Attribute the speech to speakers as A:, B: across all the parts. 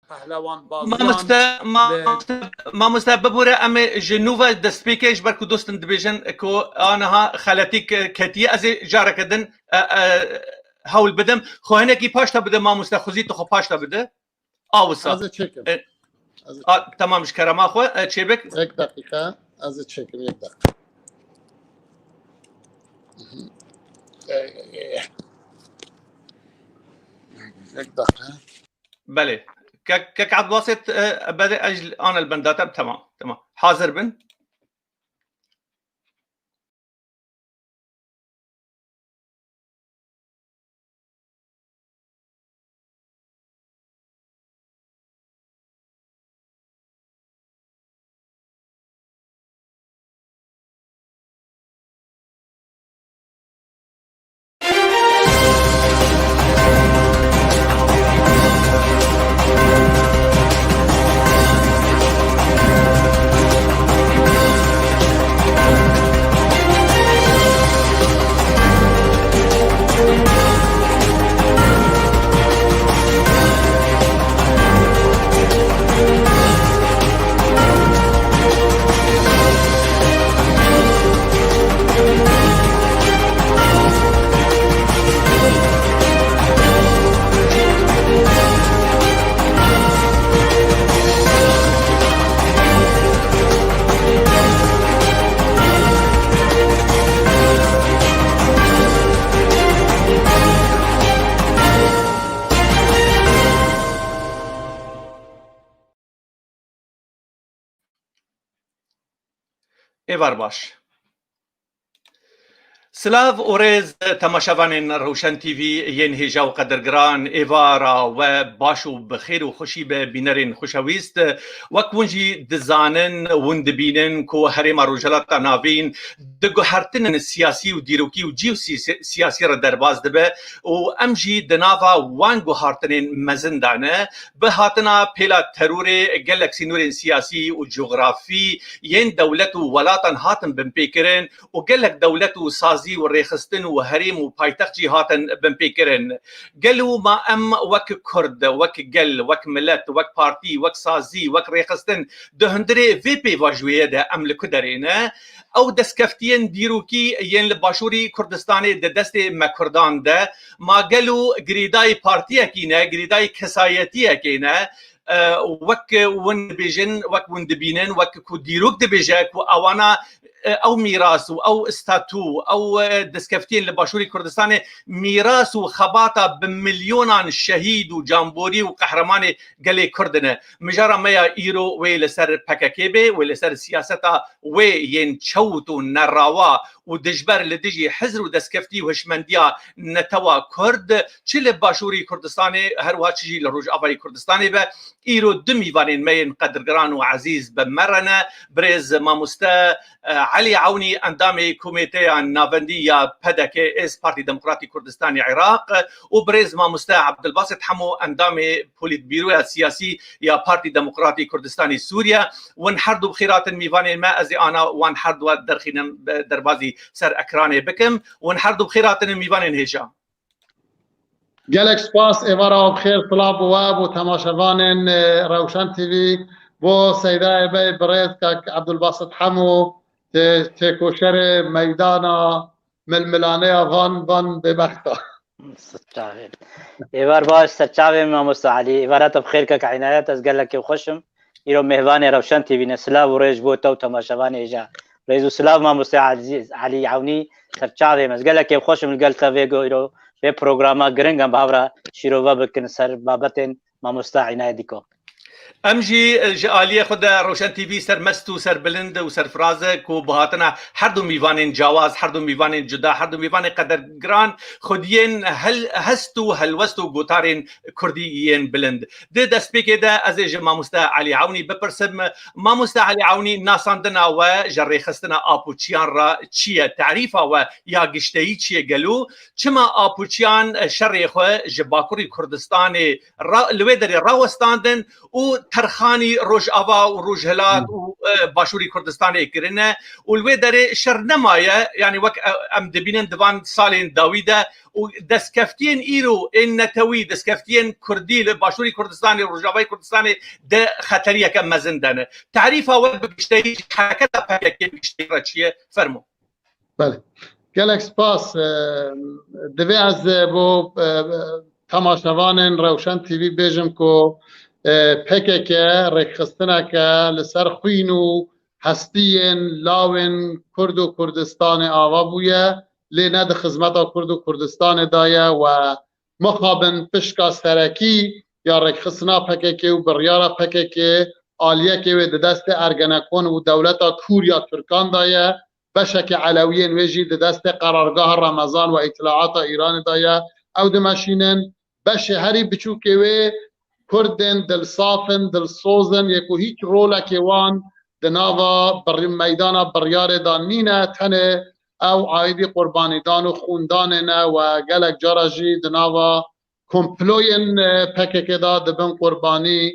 A: پهلوان
B: ما
A: بازیان
B: مستا ببوره ام جنوبا دسپیکش برکو دوستن دبیجن کو آنها خلاتیک کتی از جاره کدن هول بدم خو هنکی پاشتا بده ما مستا خوزی تو خو پاشتا بده آوسا
A: از چکم
B: تمامش کرم اخو چیبک
A: یک دقیقه از چکم یک دقیقه یک دقیقه
B: بله كك عبد الباسط بدأ أجل أنا البنداتا تمام حاضر بن ایوار باش سلاف اورز تماشاوان روشن تیوی ین هجا و قدرگران ایوارا و باشو بخیر و خوشی به بینرین خوشویست وک ونجی دزانن وند بینن کو هرم روجلات ناوین دگو هرتن سیاسی و دیروکی و جیو سیاسی را درباز دبه و امجی دناوا وانگو هرتن مزندانه به هاتنا پیلا ترور گلکسی نور سیاسی و جغرافی ین دولت و ولاتن هاتن بمپیکرن و گلک دولت و سازی و ریخستن و هریم و پایتخت هاتن بمپیکرن گلو ما ام وک کرد وک گل وک ملت وک پارتی وک سازی وک ریخستن دهندره وی پی واجویه ده ام لکدرینه او دستکفتین دیروکی ین لباشوری کردستانی ده دست مکردان ده ما گلو گریدای پارتی اکینه گریدای کسایتی اکینه وک ون بیجن وک ون دبینن وک کو دیروک دبیجه کو اوانا او میراث او استاتو او دسکفتین لباشوری کردستان میراث و خباتا بمليونان شهید و جامبوری و قهرمان گلی کردنه مجارا میا ایرو وی لسر پککی به وی لسر سیاستا وی ین چوت و نراوا و دجبر لدجی حزر و دسکفتی و هشمندیا نتوا کرد چه لباشوری کردستان هر واچجی لروج آبای کردستان به ایرو دمی وانین مین قدرگران و عزیز بمرنه برز ماموستا علي عوني اندامي كوميتي نافندي يا بدك اس بارتي ديمقراطي كردستان العراق وبرز ما مستا عبد الباسط حمو اندامي بوليت بيرو السياسي يا بارتي ديمقراطي كردستاني سوريا ونحردوا بخيرات ميفان ما ازي انا ونحردوا درخين دربازي سر اكراني بكم ونحردوا بخيرات ميفان هيجا
A: گلک سپاس ایوارا بخیر طلاب و تماشاوان روشن تیوی بو سیدای بی برز که عبدالباسط حمو تکوشر میدانا ململانه وان ببختا
C: سچاوی ایوار باش سچاوی ماموستا علی ایوارات بخیر که عنایت از گلک خوشم ایرو مهوان روشن تیوی نسلا و ریج بو تو تماشاوان ایجا رئیس سلاف ماموستا عزیز علی عونی سچاوی از گلک خوشم الگلتا ویگو ایرو به پروگراما گرنگم باورا شیرووا بکن سر بابتن ماموستا عنایت دیکو
B: امجي جاليه خدا روشن تي في سر مستو سر بلند وسر فرازه كو بهاتنا هر دو ميوانين جواز هر دو ميوانين جدا هر دو ميوانين قدر جران خدين هل هستو هل وستو گوتارين كرديين بلند ده دست بك ده از جما مستا علي عوني بپرسم ما مستا علي عوني ناساندنا و جري خستنا آپوچيان را چيه تعريفا و يا گشتهي چيه گلو چما آپوچيان شري خو جباكوري كردستان لويدري راوستاندن و و ترخانی روجاوا و روجهلات و باشوری کردستان کرنه و الوی داره شر نمایه یعنی وک ام دبینن دوان سالین داویده و دستکفتین ایرو این نتوی دستکفتین کردی لباشوری کردستان روجاوای کردستان ده خطریه که مزندنه تعریف اول بگشتهی حرکت پاکه بگشتهی را چیه فرمو.
A: بله گلک سپاس دوی از بو تماشاوان روشن تیوی بیجم که پکه که رکخستنه که لسر خوین و هستین لاوین کرد و کردستان آوا بویه لی ند خدمت کرد و کردستان دایه و مخابن پشکا سرکی یا رکخستنا پکه که و بریارا پکه که آلیه که و دست ارگنکون و دولتا کور یا ترکان دایه بشک علویین ویجی دست قرارگاه رمضان و اطلاعات ایران دایه او دمشینن بشه هری بچو که و کردن دل صافن دل سوزن یکو هیچ روله که وان دناوا بر میدان بریار دان نینه تنه او عایدی قربانی دان و خوندان نه و گلک جاراجی دناوا کمپلوین پکه دا دبن قربانی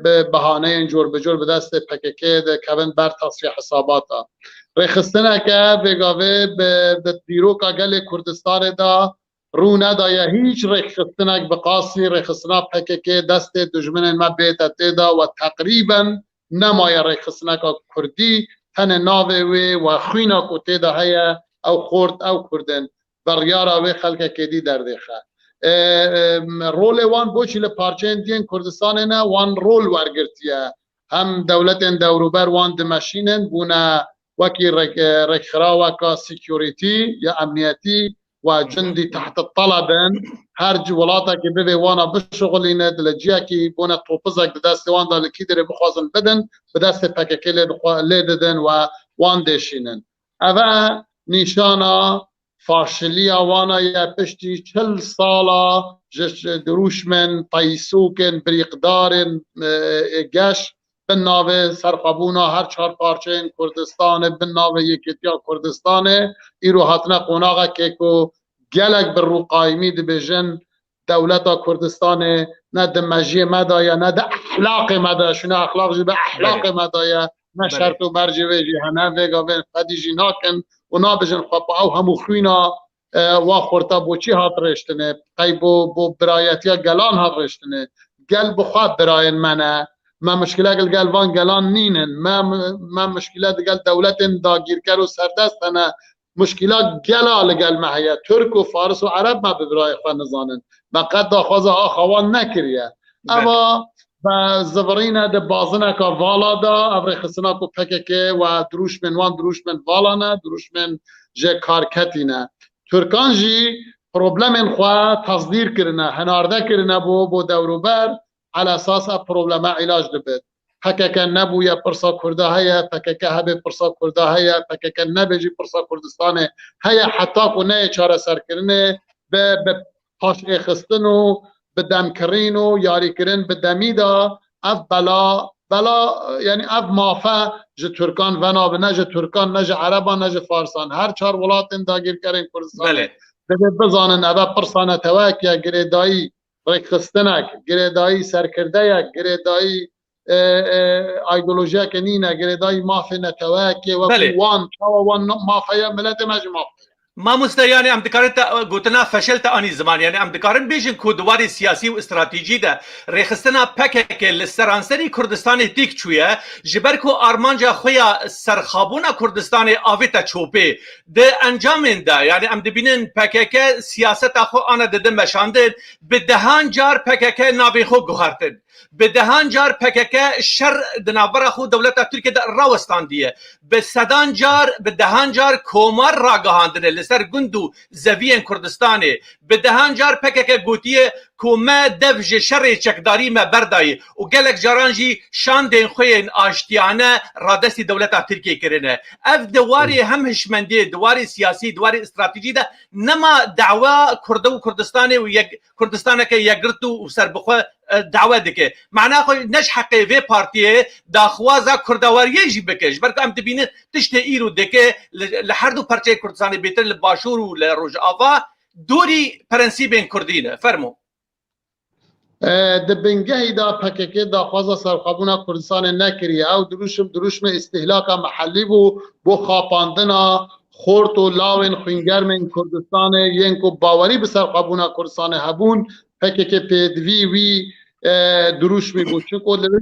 A: به بهانه اینجور بجور به دست پکه ده کبن بر تصفیه حساباتا رخستنه که بگاوه به دیروکا گل کردستان دا رو ندایه هیچ رخستنک بقاسی رخستنا پکه دست دجمن ما بیتت دا و تقریبا نمایه رخستنک کردی تن ناوه و خوینا کتی دا هیا او خورد او کردن بریارا و خلقه کدی در دیخه رول وان بوچی لپارچه دین کردستان نه وان رول ورگرتیه هم دولت دوروبر وان دمشینن بونه وكي رخرا وكا سيكوريتي يا امنيتي وجندي تحت الطلب هرج ولاتك بيبي وانا بشغلين دلجيا كي بونا توبزك دست وان دال كيدر بخوازن بدن بدست باكيل لددن وان دشينن اوا نشانا فاشليا وانا يا بشتي 40 سالا دروش من طيسوكن بريقدار گش بناوه سرقبونا هر 4 پارچه این کردستان بناوه یکیتیا کردستان ایرو حتنا قناغه که کو گلک بر رو قایمی دی بجن دولتا کردستان نه دمجی مدایا نه ده احلاق مدایا شونه اخلاق جی به احلاق مدایا نه شرط و برجی ویجی هنه ویگا وین فدیجی ناکن و نا بجن خواب او همو خوینا و خورتا بوچی هات رشتنه قیبو برایتیا گلان هات رشتنه گل بخواب براین منه ما مشکلات قال وان قالان نينن ما مشكلات قال دولة داگیر کر و سردست انا مشكلات قال قال ما هي ترك و فارس و عرب ما ببرای خواه نزانن ما قد داخوازه آخوان نکریه اما با زبرین ده بازنه که والا دا افری خسنا کو پکه و دروش من وان دروش من والا نه دروش من جه کارکتی نه ترکان جی پروبلم خواه تصدیر کرنه هنارده کرنه بو دوروبر على اساس پروبلم علاج دبت حکک نبویا پرسا کرده هيا حکک هبه پرسا کرده هيا حکک نبجی پرسا کردستان هيا حتی کو نه چاره سر کرنه به پاش اخستن و به دم کرین و یاری کرن به دمیدا اف بلا یعنی اف مافه ج ترکان ونا به نج ترکان نج عربان نج فارسان هر 4 ولات داگیر کرن کردستان
B: بله
A: بزانن ابا پرسانه تواکیا گریدایی رکستنک گریدایی سرکرده یک گریدایی ایدئولوژیا که نینه گریدایی مافی نتواکی و وان مافیا ملت مجموعه
B: ما مستیانی ام دکارت گوتنا فشلت آنی زمان یعنی ام دکارن بیشن کودواری سیاسی و استراتژی ده رخصتنا پکه که لسرانسری کردستان دیک چویه جبرکو آرمانجا خویا سرخابونا کردستان آویتا چوبه ده انجام ده یعنی ام دبینن پکه که سیاست خو آن دده مشاندن به دهان جار پکه که نابی خو گوهرتن به دهان جار پکه شر دنابر خو دولت ترکیه ده راوستان دیه به صدان جار به دهان جار کومار راگهاندنه لسر گندو زوین کردستانه به دهان جار پکه گوتیه کومه دفج شر چکداری ما بردای و گلک جارانجی شاندین خوین آشتیانه رادستی دولت ترکیه کرنه اف دواری هم هشمندی دواری سیاسی دواری استراتژی ده نما دعوا کرده و کردستانه و یک کردستانه که یگرتو و سربخوا دعوه دکه معنا خو نش حقی وی پارتیه داخوازا کردواریه جی بکش برکه ام تبینه تشت ایرو دکه لهر دو پرچه کردستان بیتر لباشور و لروجاوا دوری پرنسیبین کردینه فرمو
A: دبنگهی دا پککی دا خوازا سرخابونا کردستان نکریه او دروشم استهلاک محلی بو خاپاندنا خورت و لاوین خوینگرمین کردستان ینکو باوری به سرخابونا کردستان هبون پککی پیدوی وی دروش می بود چونکو لبین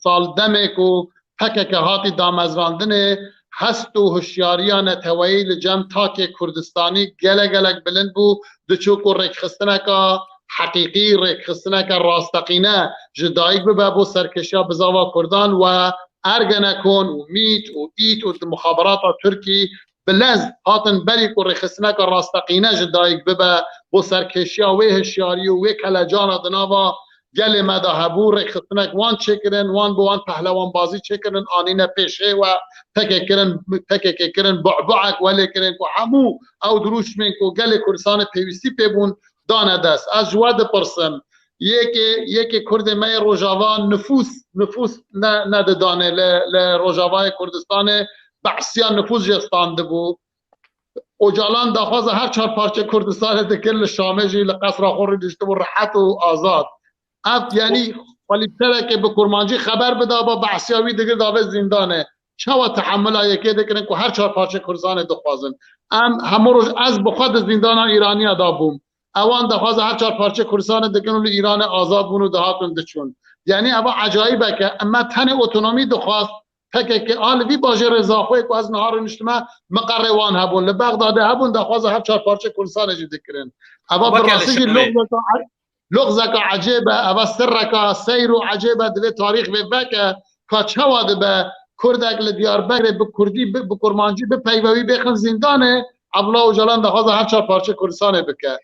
A: سال دمه کو پککی هاتی دامزراندنه هست و هشیاریان تویل جمع تاک کردستانی گلک بلند بو دچوکو رکخستنه که حقیقی رکخستنه که راستقینه جدایک ببه بو سرکشیا بزاوا کردان و ارگنکون و میت و ایت و مخابرات ترکی بلز هاتن بلی که رکخستنه که راستقینه جدایک ببه بو سرکشیا و هشیاری و کلجان دناوا گل مدا هبو رکخستنه که وان چکرن وان بوان پهلوان بازی چکرن آنین پیشه و تکه کرن بعبعک ولی کرن که همو او دروش من که گل کردستان پیوستی پیبون دانه دست از جواد پرسم یکی کرد می روجاوا نفوس نده دانه لروجاوای کردستان بحثیان نفوس جستانده بو اوجالان داخواز هر چهار پارچه کردستان دکل شامجی لقصر خوری دشته و راحت و آزاد اب یعنی خلیبتره که به کرمانجی خبر بده با بحثیاوی دیگه داوه زندانه چه تحمل های که دکنن که هر چهار پارچه کردستان دخوازن همو روز از بخواد زندان ایرانی ادا بوم اوان دخواز هر چهار پارچه کردستان دکنن ایران آزاد بونو دهاتون دچون یعنی اوا عجایبه که اما تن اتونومی دخواست که آلوی باشه رضاخوی که از نهار نشتمه مقروان هبون لبغداد هبون دخواز هر چهار پارچه کردستان جی دکنن اوا براستی لغزك عجيبة أبا سرك سير عجيبة دل تاريخ ببكة كاتشواد با كردك لديار بكر بكردي بكرمانجي بپیوی بخن زندانه عبلا و جلان دخواز هر چهار پارچه کردستانه بکه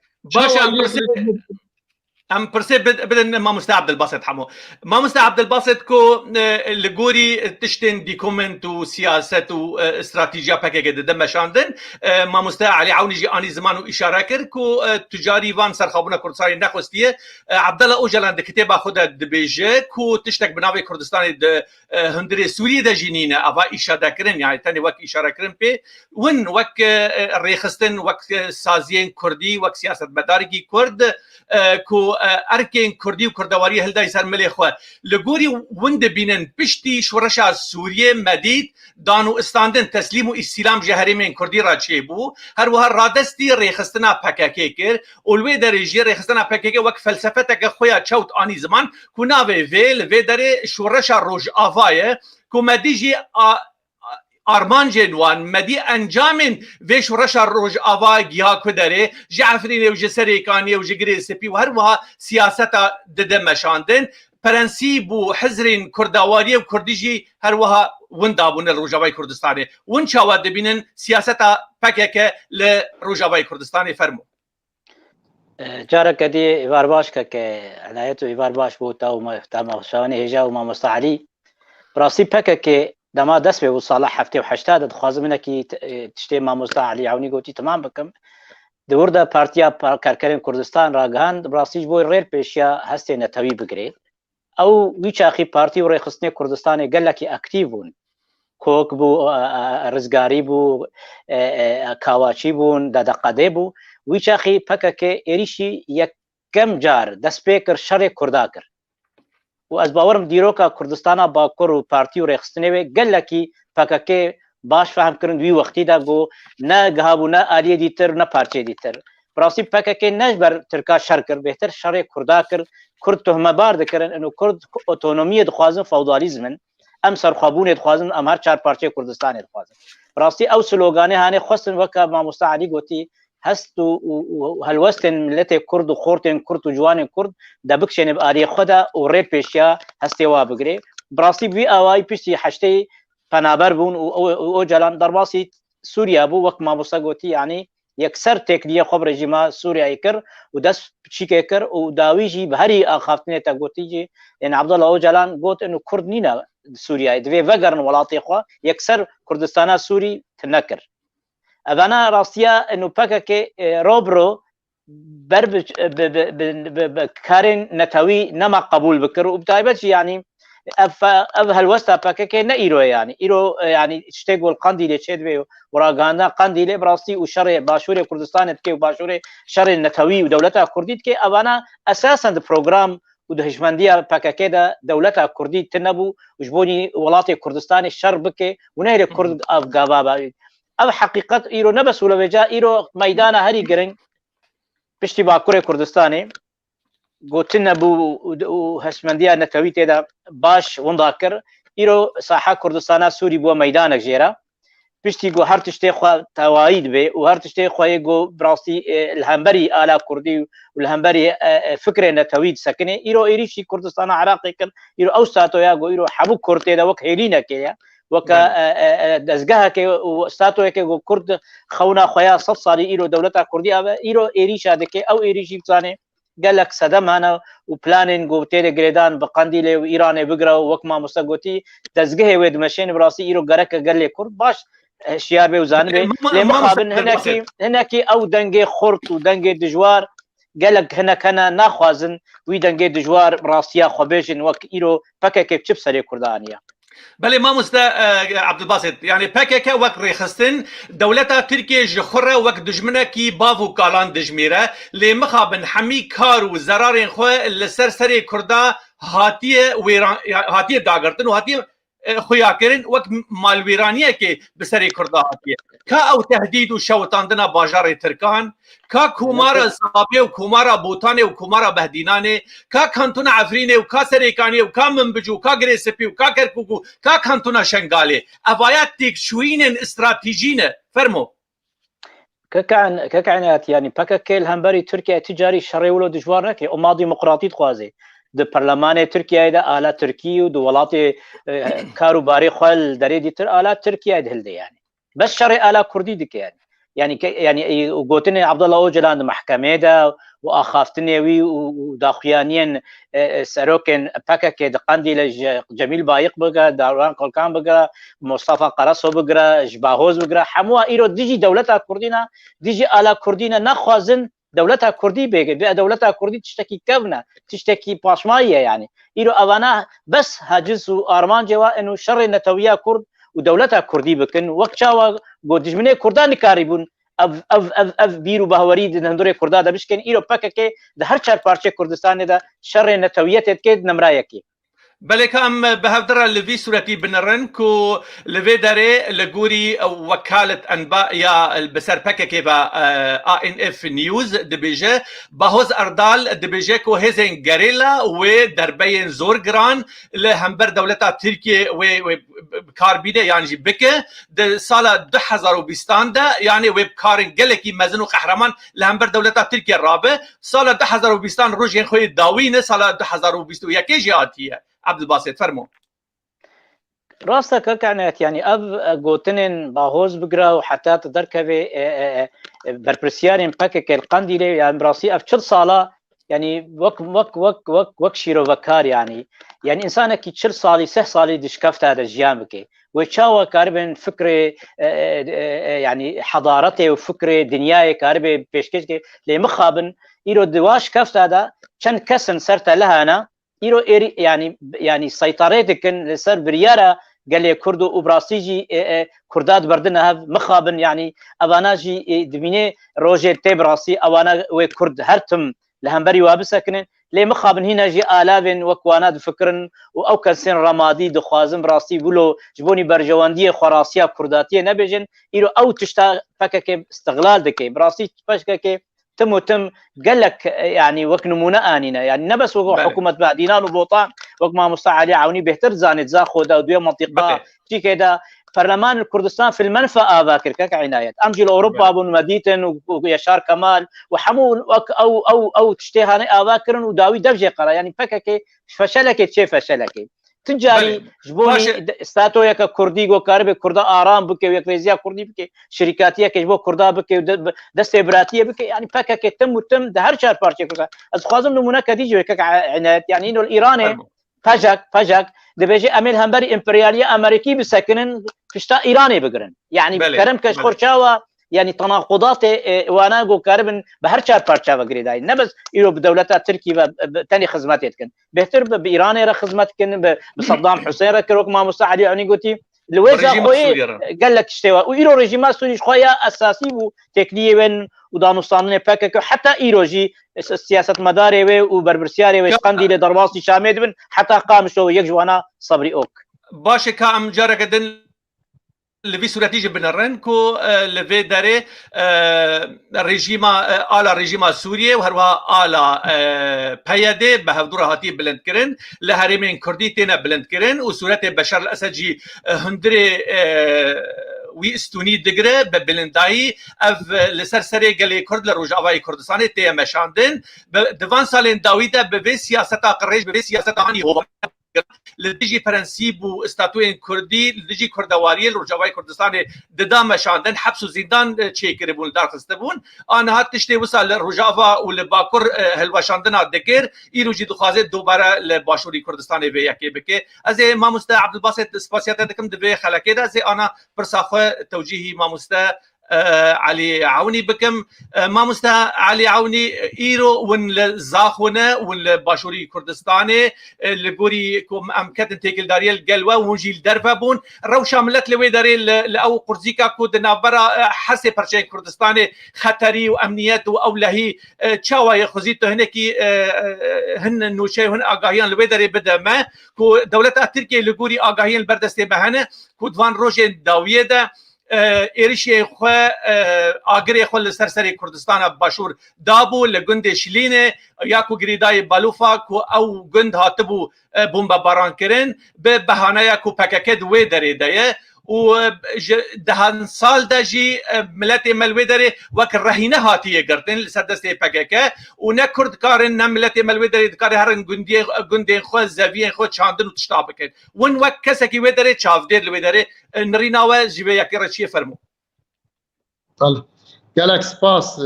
B: ام پرسه بدن ما مستعبد الباسط حمو ما مستعبد الباسط كو لغوري تشتن ديكومنت و سياسة و استراتيجيا باكي قد دمشاندن ما مستعبد علي عوني جي اني زمان و اشاره كر كو تجاري وان سرخابونا كردستاني نخوستيه عبد الله اوجلان د كتابه خود دبيجه كو تشتك بناوي كردستاني د هندري سوريا د جنينه ابا اشاره كرن يعني تاني وك اشاره كرن بي ون وك ريخستن وك سازين كردي وك سياسه مدارجي كرد كو اركين كردي وكردواري هلدا يسار مليخوا لغوري وند بينن بشتي شورشا سوريا مديد دانو استاندن تسليم و استلام جهرمين كردي راچيبو هر وهر رادستي ريخستنا پاكاكيكر اولوي درجه ريخستنا پاكاكي وك فلسفتك خويا چوت اني زمان كوناوي فيل في دري شورشا روج افايه كومديجي آرمان جنوان مدی انجامن ویش رشا روج آوا گیا کدره جعفرین و جسریکانی و جگری سپی و هر وها سیاست دده مشاندن پرنسیب و حزرین کردواری و کردیجی هر وها وندابون لروجاوای کردستانی ون چاواد بینن سیاست پکه لروجاوای کردستانی فرمو
C: جارك كدي إيوار باش عنايته إيوار باش بوتا وما شواني هجا وما مستعلي براسي بكا دما دست به صالح هفته و 80 دخوازم اینه که تشتی ما مستعلی عونی گوتی تمام بکم دور دا پارتیا کارکرین کردستان راگهان براسیج بوی ریر پیشیا هسته نتوی بگرید او ویچ اخی پارتی و ریخستنی کردستان گله که اکتیوون کوک بو رزگاری بو کاواچی بون دقده بو ویچ اخی پکه که ایریشی یک کم جار دست پیکر شر کردا کر و از باورم دیروکا کردستانا باکر و پارتی و ریخستنی و گلکی پکه باش فهم کردن وی وقتی دا گو نه گهابو نه آلیه دیتر نه پارچه دیتر براسی پکه نجبر ترکا شر کر بهتر شر کردا کر کرد تهمه بار دکرن انو کرد اتونومی دخوازن فودالیزمن ام سرخابون دخوازن ام هر چار پارچه کردستان دخوازن براسی او سلوگانه هانه خواستن وکا ما مستعلی گوتی هست و هلوستن ملت کرد و خورتن کرد و جوان کرد دبکشن بآری خدا و ری پیشیا هستی وا بگری براسی وی اوای پیشی حشته پنابر بون او جلان درباسی سوریا بو وقت ما بوسگوتی یعنی یکسر تکنیه خبر رژیم سوریایی کر و دست چیکه کر و داویجی بهری آخافتنه تا گوتی جی ان عبدالله او جلان گوت انه کرد نینا سوریایی دوی وگرن ولاتی خو یکسر کردستان سوری تنکر انا راستیا انه پکه روبرو بر کارن نتوی نما قبول بکر و بتایبت یعنی اف هالوستا باكك نيرو يعني ايرو يعني تشتغل قنديله تشدوي وراغانا قنديله براسي وشر باشوري كردستان كي وباشوري شر النتوي ودولتها كرديت كي ابانا اساسا البروجرام ودهشمنديه باكك دا دولتها كرديت تنبو وجبوني ولاتي كردستان الشر بك ونهر كرد اف غابا او حقيقه ايرو نبس ولا وجا ايرو ميدان هري جرين بشتي باكوري كردستاني قوتنا بو هشمنديه نتوي تدا باش ونداكر ايرو ساحه كردستان سوري بو ميدانك جيرا بشتي جو هر تشتي خو توايد به وهر تشتي خو جو براسي الهمبري الا كردي والهمبري فكره نتوي سكنه ايرو ايريشي كردستان عراقي كن ايرو اوساتو يا جو ايرو حبو كورتيدا وك هيلينا كيا وك دزغها كي وستاتو كي جو كرد خونا خويا صفصالي ايرو دولتها كردي ايرو ايريشا دكي او ايريشي ثاني قال لك صدم انا وبلانينج وتيلي جريدان بقنديله وايران بقرا وكما مستقوتي تزقه ود ماشين براسي ايرو غرك قال لي كرد باش شيار بي وزانبي لمقابل هناكي او دنجي خرط ودنجي دجوار قال لك هنا كان ناخوازن وي دنجي دجوار براسيا خوبيجن وك ايرو فكك بشبسري كردانيا
B: بله ما مستا عبد الباسط يعني باكيكا وقت ريخستن دولتا تركيا جخرة وقت دجمنة كي بافو كالان دجميرة لمخابن حمي كار وزرارين خواه لسرسري كردا هاتيه داغرتن وهاتيه خویاکرین وقت مالویرانیه که بسری کرده هاتیه که او تهدید و شوتاندن باجار ترکان که کومار صابی و کومار بوتانه و کومار بهدینانه که کانتون عفرینه و که سریکانیه و که منبجو و که گریسپی و که کرکوکو که کانتون شنگاله اوایت تیک شوین استراتیجینه فرمو
C: ككعنات يعني باكاكيل همبري تركيا تجاري شري ولو دجوار نكي وماضي ديمقراطي خوازي د برلمان ترکیه دا آلات ترکی و دولات کاروباری خال دری دیتر آلات ترکیه ده هلده يعني بس شرع آلات كردي دك يعني وقوتني عبد الله اوجلان محكمه دا واخافتني وي وداخيانين سروكن باكك دقندي جميل بايق بقى داران قلقان بقى مصطفى قرصو بقى جباهوز بقى حموا ايرو ديجي دولتها كردينا ديجي آلات كردينا نخوازن دولتها كردي بيجي دولتها كردي تشتكي كفنا تشتكي باشمايه يعني ايرو اوانا بس هاجس وارمان جوا انه شر النتويه كرد ودولتها كردي بكن وقتها قدجمنه كردان كاريبون اف بيرو بهوريد نندوري كردا ده بشكن ايرو باكك ده هر چار پارچه كردستان ده شر النتويه تكد نمرايكي
B: بله كم بهفدر لفي صورتي بنرن كو لفي داري لغوري وكالة أنباء يا بسر باكي با ANF نيوز دبيجي باهوز أردال دبيجي كو هزين غاريلا ودربين زور جران لهمبر دولتا تركيا وكاربينة يعني بكي ده سالة 2020 ده يعني وبكارن جلكي مزنو قهرمان لهمبر دولتا تركيا الرابع سالة 2020 روجين خوي داوين سالة 2020 يا كي جاتيه عبد الباسط فرمو
C: راستك كانت يعني قوتنين باهوز بقرا وحتى تدركبي بربرسيارين باكك القنديله يعني براسي افشل صاله يعني وك شيرو بكار يعني انسانك يتشل صالي سه صالي دشكفت هذا الجيامك وتشاو كاربن فكره يعني حضارته وفكره دنياي كاربه بيشكش لمخابن ايرو دواش كفت هذا كان كسن صرت لها انا ايرو يعني سيطرتك لسر بريارة قال لي كردو وبراسيجي كردات بردنا مخابن يعني اباناجي دميني روجر تبراسي اوانا وكرد هرتم لهمبري وابسكن لي مخابن هنا جي الافن وكوانات فكرن او كسن رمادي دخوازم براسي بلو جبوني برجوانديه خراسيه كرداتيه نبجن ايرو او تشتا فكك استغلال دكي براسي فشكك تم قال لك يعني وك نمونه انينا يعني نبس حكومه بعدينان وبوطان وك ما مستعلي عوني بهتر زانت زاخو دا دويه منطقه في كده برلمان الكردستان في المنفى اباكر كعنايات امجي لاوروبا ابو مديتن ويشار كمال وحمول او تشتهاني اباكر وداوي دبجه قرا يعني فكك فشلك تشي فشلك تجاري جبوني ستاتو يك كردي جو كارب كردا آرام بك ويكليزيا كردي بك شركاتيه كجبو كردا بك دست براتيه بك يعني فكك تم ده هر شهر بارچه كذا از خوازم نمونه كديجو كك عنايات يعني انه الايراني فجاك ده بيجي اميل همبري امبرياليه امريكي بسكنن فشتا ايراني بقرن يعني كرم كش خرشاوا يعني تناقضات وانا جو كاربن بهر چار پارچا وگری دای نه بس ایرو بدولت ترکی و تاني خدمات كن بهتر بايران را خدمات كن بصدام حسين را كروك ما مستعلي عني قلتي الويزا خوي قال لك اشتوا وايرو ريجيم سوري خويا اساسي و تكنيه وين ودانستان باكك حتى ايروجي سياسه مداري وبربرسياري وشقندي لدرواصي شامد بن حتى قام شو يجوانا صبري اوك
B: باشه كام جارك دن لفي سورتيجي بنرن كو لفي داري ريجيما آلا ريجيما سوريا وهروا آلا بيادي بهفدور هاتي بلند كرن لهرمين كردي تينا بلند كرن وسورة بشار الأسد جي هندري وی استونی دگره به بلندایی اف لسرسری گلی کرد لروجاوای کردستان تی مشاندن دوان سالن داویده به سیاست قریش به سیاست آنی هو لدیجی پرنسیب و استاتوین کردی لدیجی کردواری روجاوای کردستان ددا مشاندن حبس و زندان چیکره بون در خسته بون آنها تشتی وصل روجاوا و لباکر هلوشاندن دکر ایروجی دخوازه دوباره لباشوری کردستان و یکی بکه از ما مست عبدالباسط سپاسیات دکم دوی خلکه ده از آنا پرساخه توجیهی ما مست علي عوني بكم ما مستا علي عوني ايرو ون زاخونه ون باشوري كردستاني لغوري كم امكت تيكل داريل قلوه ونجيل درفبون رو شاملت لوي داري او قرزيكا كود نابرا حسي برشين كردستاني خطري وامنيات واولهي تشاوي خزيتو هنكي هن نوشي هن اغايان لوي داري بدا ما كو دولت تركيا لغوري اغايان بردسته بهنه كود وان روجين داويه ده ایرشی خو آگری خو لسرسری کردستان باشور دابو لگند شلینه یا کو گریدای بالوفا کو او گند هاتبو بمب باران کرن به بهانه کو پکک دوی دری ده و دهان سال دجی ملت ملوی دری وک رهینه هاتیه گرتن لسدست پکک و نه کرد کارن نه ملت ملوی دری کار هرن گندی خو زوی خو چاندن و تشتاب کن ون وک کسکی وی دری چاودیر لوی دری نریناوه جیبه یکی رچیه فرمو
A: طلع گلک سپاس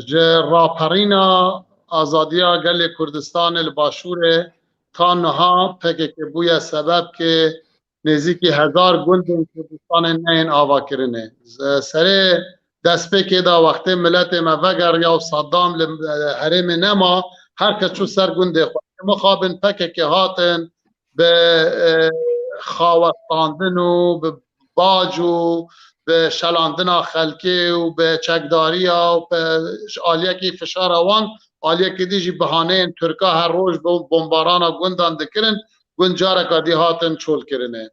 A: جه راپرینا آزادیا گل کردستان الباشوره تا نها پکک بویا سبب که نزدیکی 1000 گند کردستان نین آوا کرنه سره دست پکه دا وقت ملت ما وگر یا صدام حرم نما هر کس چو سر گنده خود مخابن پکه هاتن به خواستاندن و به باج و به شلاندن خلکه و به چکداری و به آلیه که فشار آوان آلیه که دیجی بهانه ترکا هر روز به بمباران گندان دکرن گنجاره که دی هاتن چول کرنه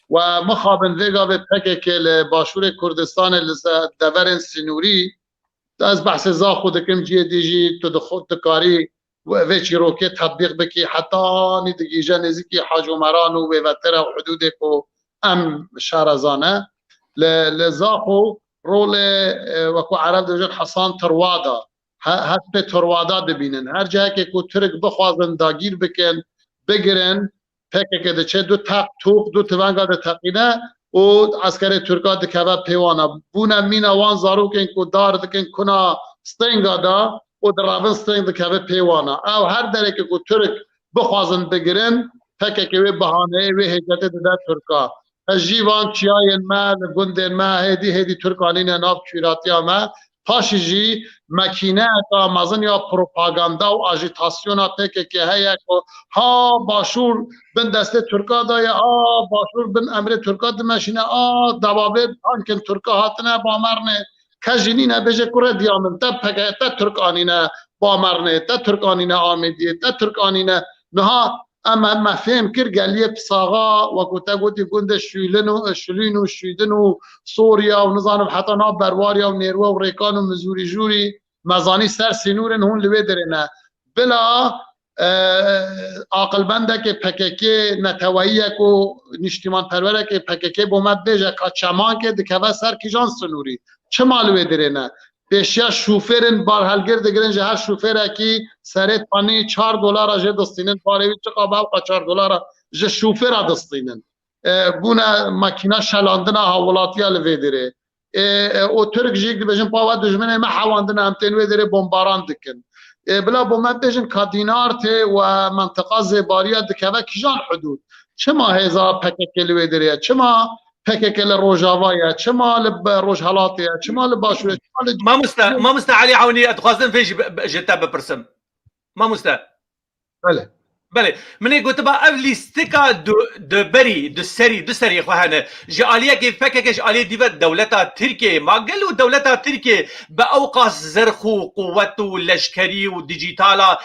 A: و مخابن ویگا به پکه که لباشور کردستان دورن سینوری از بحث زا خودکم جیه دیجی تو خود دکاری و ویچی روکه تطبیق بکی حتی ندگیجه نزیکی حاج عمران و ویوتره و حدود که ام شارزانه لزاخو رول وکو عرب دوجه حسان تروادا حتی تروادا دبینن هر جایی که ترک بخوازن داگیر بکن بگیرن پکه که چه دو تق توق دو توانگا ده تقینه و عسکر ترکا دکوه پیوانا بونه مینا وان زارو کن که دار دکن کنا ستنگا دا و در رابن ستنگ دکوه پیوانا او هر دره که ترک بخوازن بگیرن پکه که بهانه و هجت ده ترکا جیوان چیاین ما گندن ما هدی ترکانین ناف چیراتیا ما پاشی جی مکینه تا مازن یا پروپاگاندا و اجیتاسیون پک که هیا ها باشور بن دسته ترکا دای ها باشور بن امر ترکا دمشینه دوابه آنکن ترکا هاتنه با مرنه کجینینه بجه کره دیامن تا پک تا ترکانینه با مرنه تا ترکانینه آمدیه تا ترکانینه نها اما ما فهم کر گلیه پساغا و کتا گوتی گنده شلین و شیدن و سوریا و نظام حتی نا برواریا و نیروه و ریکان و مزوری جوری مزانی سر سینورن هون لوی درنه بلا عقل بنده که پککی نتوائیه که نشتیمان پروره که پککی بومد بیجه که چمان که دکوه سر کی جان سنوری چه مالوی درنه پیشیا شوفرن بار هلگرد گرنج هر شوفر کی سرت پانی $4 جه دستینن پاروی چقا باو $4 جه شوفر دستینن بونا ماکینا شلاندنا حوالاتیا لوی دره او ترک جیگ بجن پاوا دجمنه ما حواندنا همتین وی دره بمباران دکن بلا بومد بجن کادینار ته و منطقه زباریا دکوه کجان حدود چما هزا پکک لوی دره چما PKK لروجاوايا چما لب روجهلاتيا چما لباشوره
B: ما مستا علي عوني اتخوازن فيش جتا ببرسم ما مستا بله من قلت بقى قبل استكا دو بري دو سري اخوانا جاليه كيف فكك جاليه ديفا دولتها تركيا ما قالوا دولتها تركيا باوقاس زرخو قوته لشكري وديجيتالا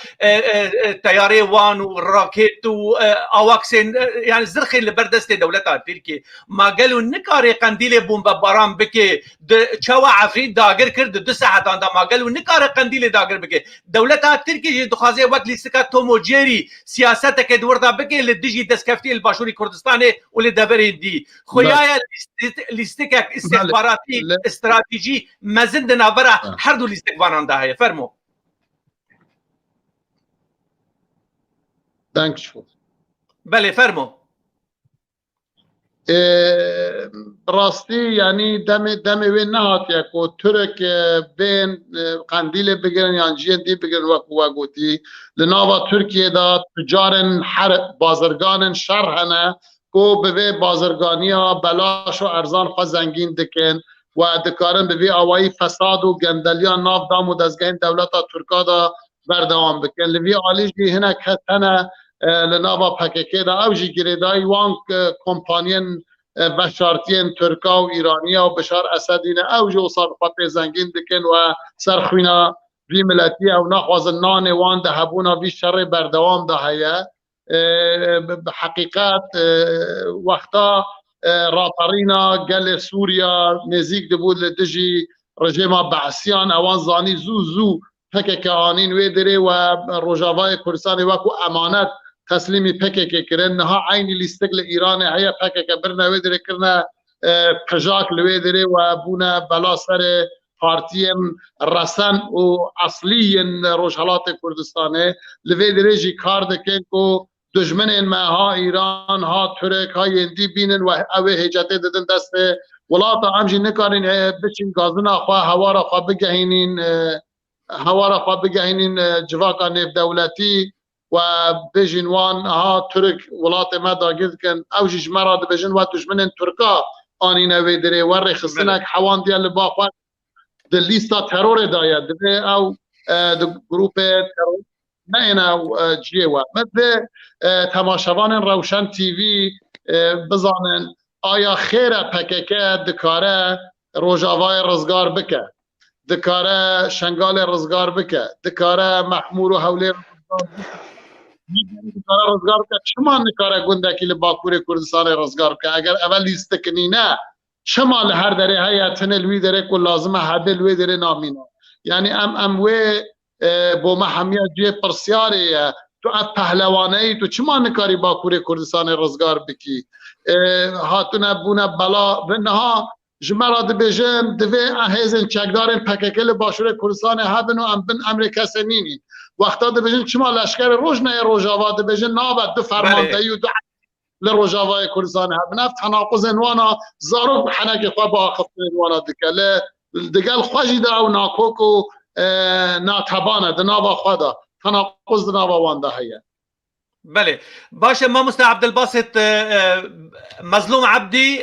B: تياري وان وراكيت واواكسين يعني زرخي اللي بردست دولتها تركيا ما قالوا نكاري قنديل بومبا باران بكي تشوا عفريت داغر كرد 2 ساعات ما قالوا نكاري قنديل داغر بكي دولتها تركيا دخازي وقت لسكا تومو جيري سياستك دوردا بكي اللي تجي دسكفتي الباشوري كردستاني واللي دبري دي خويايا الاستكاك استخباراتي استراتيجي ما زندنا برا حردو الاستخباران ده هي فرمو
A: دانكشو
B: بله فرمو
A: راستی یعنی دم وین نهات یکو ترک بین قندیل بگیرن یا جیدی بگیرن و گوتی لناوا ترکیه دا تجارن بازرگان شرحنه کو به بازرگانی ها بلاش و ارزان خوا زنگین دکن و دکارن به آوایی فساد و گندلیان ناف دام و دزگین دولتا ترکا دا بردوام بکن لوی آلیش دی هنه کتنه لناوا پککه دا او جی گریدای وان کمپانین بشارتین ترکا و ایرانیا و بشار اسدین او جو صار خاطر زنگین دکن و سرخوینا بی ملتی او نخوازن نان وان ده هبونا بی شر بردوام ده هیا بحقیقت وقتا راپرینا گل سوریا نزیک دبود لدجی رژیم بعثیان اوان زانی زو پککه آنین وی دره و روجاوای کردستان وکو امانت تسلیمی PKK کرن نها عینی لیستقل ایران هیا PKK برنه وی دره کرنه پژاک لوی دره و بونه بلا سر پارتیم رسن و اصلی روجهلات کردستانه لوی دره جی کار دکن که دشمن ما ها ایران ها ترک ها یندی بینن و اوه هجته دادن دست ولاتا همجی نکارین بچین گازنا خواه هوا را خواه بگهینین جواکا نیف دولتی و بجین وان ها ترک ولات ما داگید کن او جیج مراد بجین و دشمن ترکا آنین اوه دره و رخصنک حوان دیال با خواه ده لیستا ترور داید ده او ده گروپ ترور نه اینا جیه و مثل تماشاوان روشن تیوی بزانن آیا خیره پککه دکاره روجاوای رزگار بکه دکاره شنگال رزگار بکه دکاره محمور و حوله رزگار بکه چما نکاره گندکی لباکور کردستان رزگار بکه اگر اول لیستکنی نه چما لهر داره هیتن الوی داره که لازمه حد الوی داره نامینا یعنی اموی با محمیت جه پرسیاره تو اب پهلوانه تو چما نکاری باکور کردستان رزگار بکی هاتونه بونه بلا و نها جمرات بجن دوی اهیزن چکدارن پککل باشور کردستان هبن و امریکا سنینی وقتا دو بجن چما لشکر روش نه روجاوا دو بجن نابد دو فرماندهی و دو لروجاوای کردستان هبن افت تناقض انوانا زارو حنک خواه با خفت انوانا دکل دگل خوشی دا و ناکوک و ناتبانه دنابا خدا تناقض دنابا وانده هیه
B: بله باشه ما مست عبدالباسط مظلوم عبدی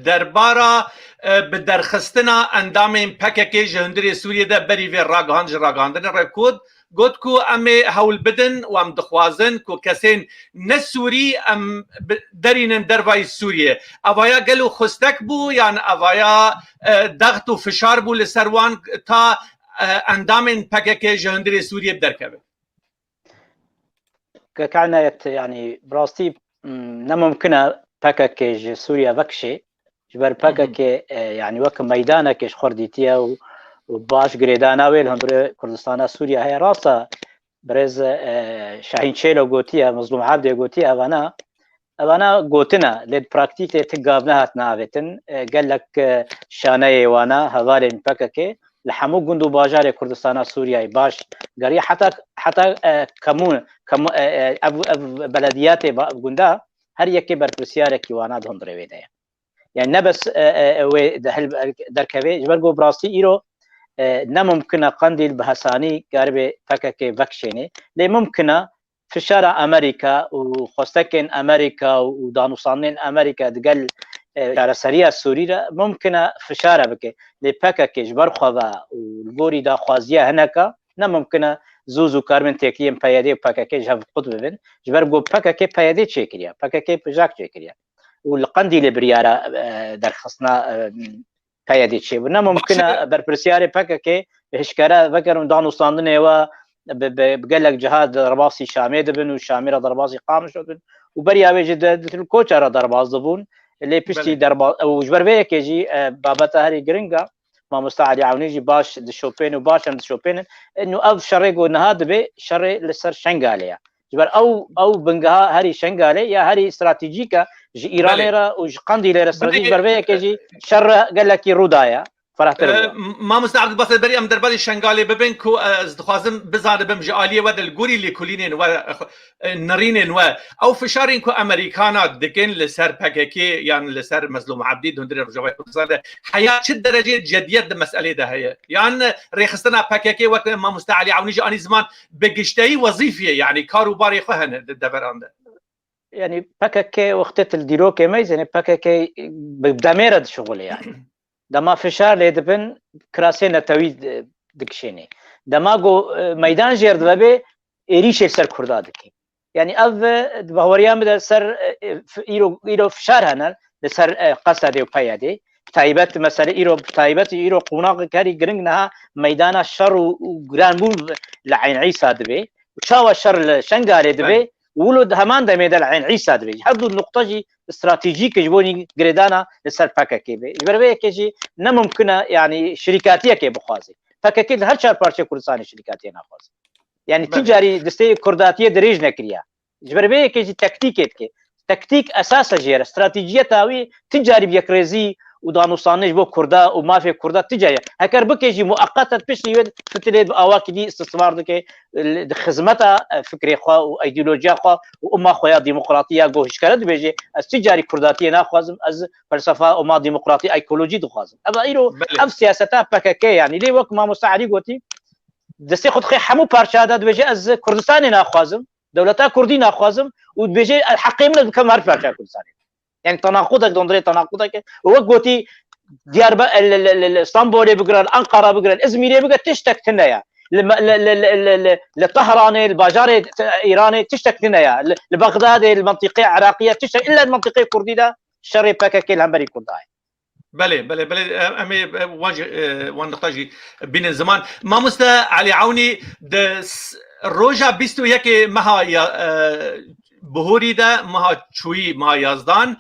B: دربارا به درخستنا اندام PKK جهندری سوریه ده بری و راگاندن رکود گوت کو ام هول بدن و ام دخوازن کو کسین نه سوری ام درینن دروای سوریه اوایا گلو خستک بو یان اوایا ضغط و فشار بو لسروان تا اندام PKK جهندری سوریه بدرکبه
C: كعناية يعني براستي نممكن PKK سوريا وكشي جبر PKK يعني وك ميدانك خرديتيا وباش جريدانا ويل هندري كردستان سوريا هي راسا برز شاهين شيلو غوتيا مظلوم عبد غوتيا انا غوتنا لد براكتيك تقابنا هتنافتن قال لك شاناي وانا هوالين PKK لحمو جندو باجار كردستان سوريا باش قري حتى كمون بلديات جندا هر يكي برپرسيارك وانا دهندري ويدا يعني نبس دركبي جبرگو براستي ايرو نممكن قنديل بحساني قرب PKK وكشيني لي ممكن في شارع امريكا وخستكن امريكا ودانوصانين امريكا دقل چارەسەریە سووری را ممکنە فشارە بکە لێ پەکەکێش بەرخەوە و گۆری داخوازیە هەنەکە نەممکنە زوو کارمن تێکلیم پەیەدێ و پەکەکەی هەف قوت ببن ژبەر بۆ پەکەکەی پەیەدێ چێکریا پەکەکەی پژاک چێکریا و لە قەندی لێ بریارە دەرخستنا پەیەدێ چێ بوو نەممکنە بەرپرسیارێ پەکەکەی هشکارە بەکەرم دانوستاندنێەوە بگەلێک جهات دەرباسی شامێ دەبن و شامیرە دەربازی قامش دەبن و بەریاوێژە کۆچارە دەرباز دەبوون لێ پشتی دەرباز و ژبەربەیەکێژی بابەتە هەری گرنگە مامۆستا علی عونیژی باش دشۆپێن و باشن دشۆپێنن ئەو ئەو شەڕێک و نەها دەبێ شەڕێ لەسەر شنگالەیە ژبەر ئەو بنگەها هەری شنگالێ یا هەری استراتیژیکە ژ ئیرانێرە و ژ قەندی لێرە استراتیژی بەربەیەکێژی شەڕە گەلێکی ڕوودایە
B: مامۆستا عەبدولباسط بەری ئەم دەرباری شنگالێ ببن کو دەخوازم بزانە بم ژ ئالیەوە دەلگوری لێکولینێن و نەڕینێن و ئەو فشارین کو ئەمریکانا دکن لەسەر پەکەکێ یان لەسەر مەزلوم عەبدی دوندرێ ڕۆژاوای کوردستاندا حیا چ دەرەجێ جەدیەت لە مەسئلەیەدا هەیە یان ڕێخستنا پەکەکێ وەک مامۆستا علی عونیژی ئانی زمان بەگشتایی وەزیفیە یعنی کاروباری خۆ هەنە دەبەراندا
C: يعني بكاكي وقت الديروكي ميزني بكاكي بدميرة شغل يعني دما فشار ليدبن كراسينا تويد دكشيني دما جو ميدان جيرد بابي إريش سر كردادكي يعني أذ بهوريان بدأ سر إيرو فشار هنا لسر قصدي وبيادي تايبات مثلا إيرو قناق كاري جرينها ميدان الشر وجران بول لعين عيسى دبي وشاو الشر شنغالي دبي ولود همان دميد العين عيسى دبي هذو النقطة جي استراتيجيك جبوني جريدانا لسر باكاكي بي جبربيه كيجي نممكنه يعني شركاتيه كي بخوازي باكاكي هر چار پارچه كردستاني شركاتيه ناخوازي يعني تجاري دستي كرداتيه دريج نكريا جبربيه كيجي تكتيك اساس جير استراتيجيه تاوي تجاري بيكريزي ودانوستانج بو كردا وما في كردا تجايه هكر بكيجي مؤقتا بشي فتلي اواكي دي استثمار دكي خدمتها فكري خو وايديولوجيا خو وما خويا ديمقراطيه جو هشكرد بيجي التجاري كرداتي ناخذ از فلسفه وما ديمقراطي ايكولوجي دخوازم اما ايرو ام سياستا بككي يعني لي وك ما مساعدي قوتي دسي خد خي حمو بارشادات بيجي از كردستاني ناخذم دولتا كردي ناخذم وبيجي الحقيقه من كم عارف بارشا كردستاني يعني تناقضك دوندري تناقضك وقوتي ديار اسطنبول بقرا انقره بقرا ازمير بقرا تشتك تنيا لطهران الباجاري ايراني تشتك تنيا لبغداد المنطقه العراقيه تشتك الا المنطقه الكرديه شري باكاكي الهمبري كرداي
B: بله امي وان نقطه بين الزمان ما مستا علي عوني روجا بيستو يكي مها بهوری ده مها چوی مها یازدان